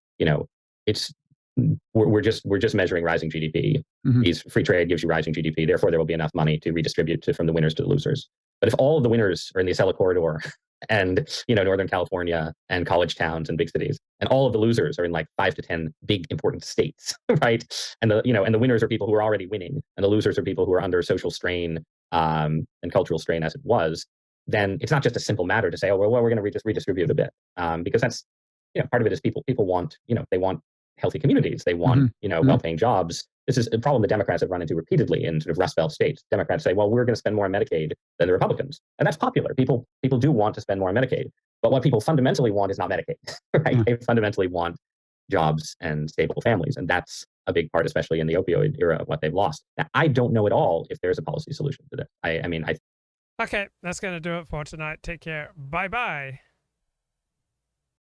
we're just measuring rising GDP. These free trade gives you rising GDP, therefore there will be enough money to redistribute from the winners to the losers. But if all of the winners are in the Acela corridor and Northern California and college towns and big cities, and all of the losers are in like 5 to 10 big important states, right? And the winners are people who are already winning, and the losers are people who are under social strain and cultural strain as it was, then it's not just a simple matter to say, oh well, we're going to redistribute a bit, because that's part of it is people want they want healthy communities, they want well-paying jobs. This is a problem the Democrats have run into repeatedly in sort of Rust Belt states. Democrats say, well, we're going to spend more on Medicaid than the Republicans. And that's popular. People do want to spend more on Medicaid. But what people fundamentally want is not Medicaid, right? They fundamentally want jobs and stable families. And that's a big part, especially in the opioid era, of what they've lost. Now, I don't know at all if there's a policy solution to this. Okay, that's going to do it for tonight. Take care. Bye-bye.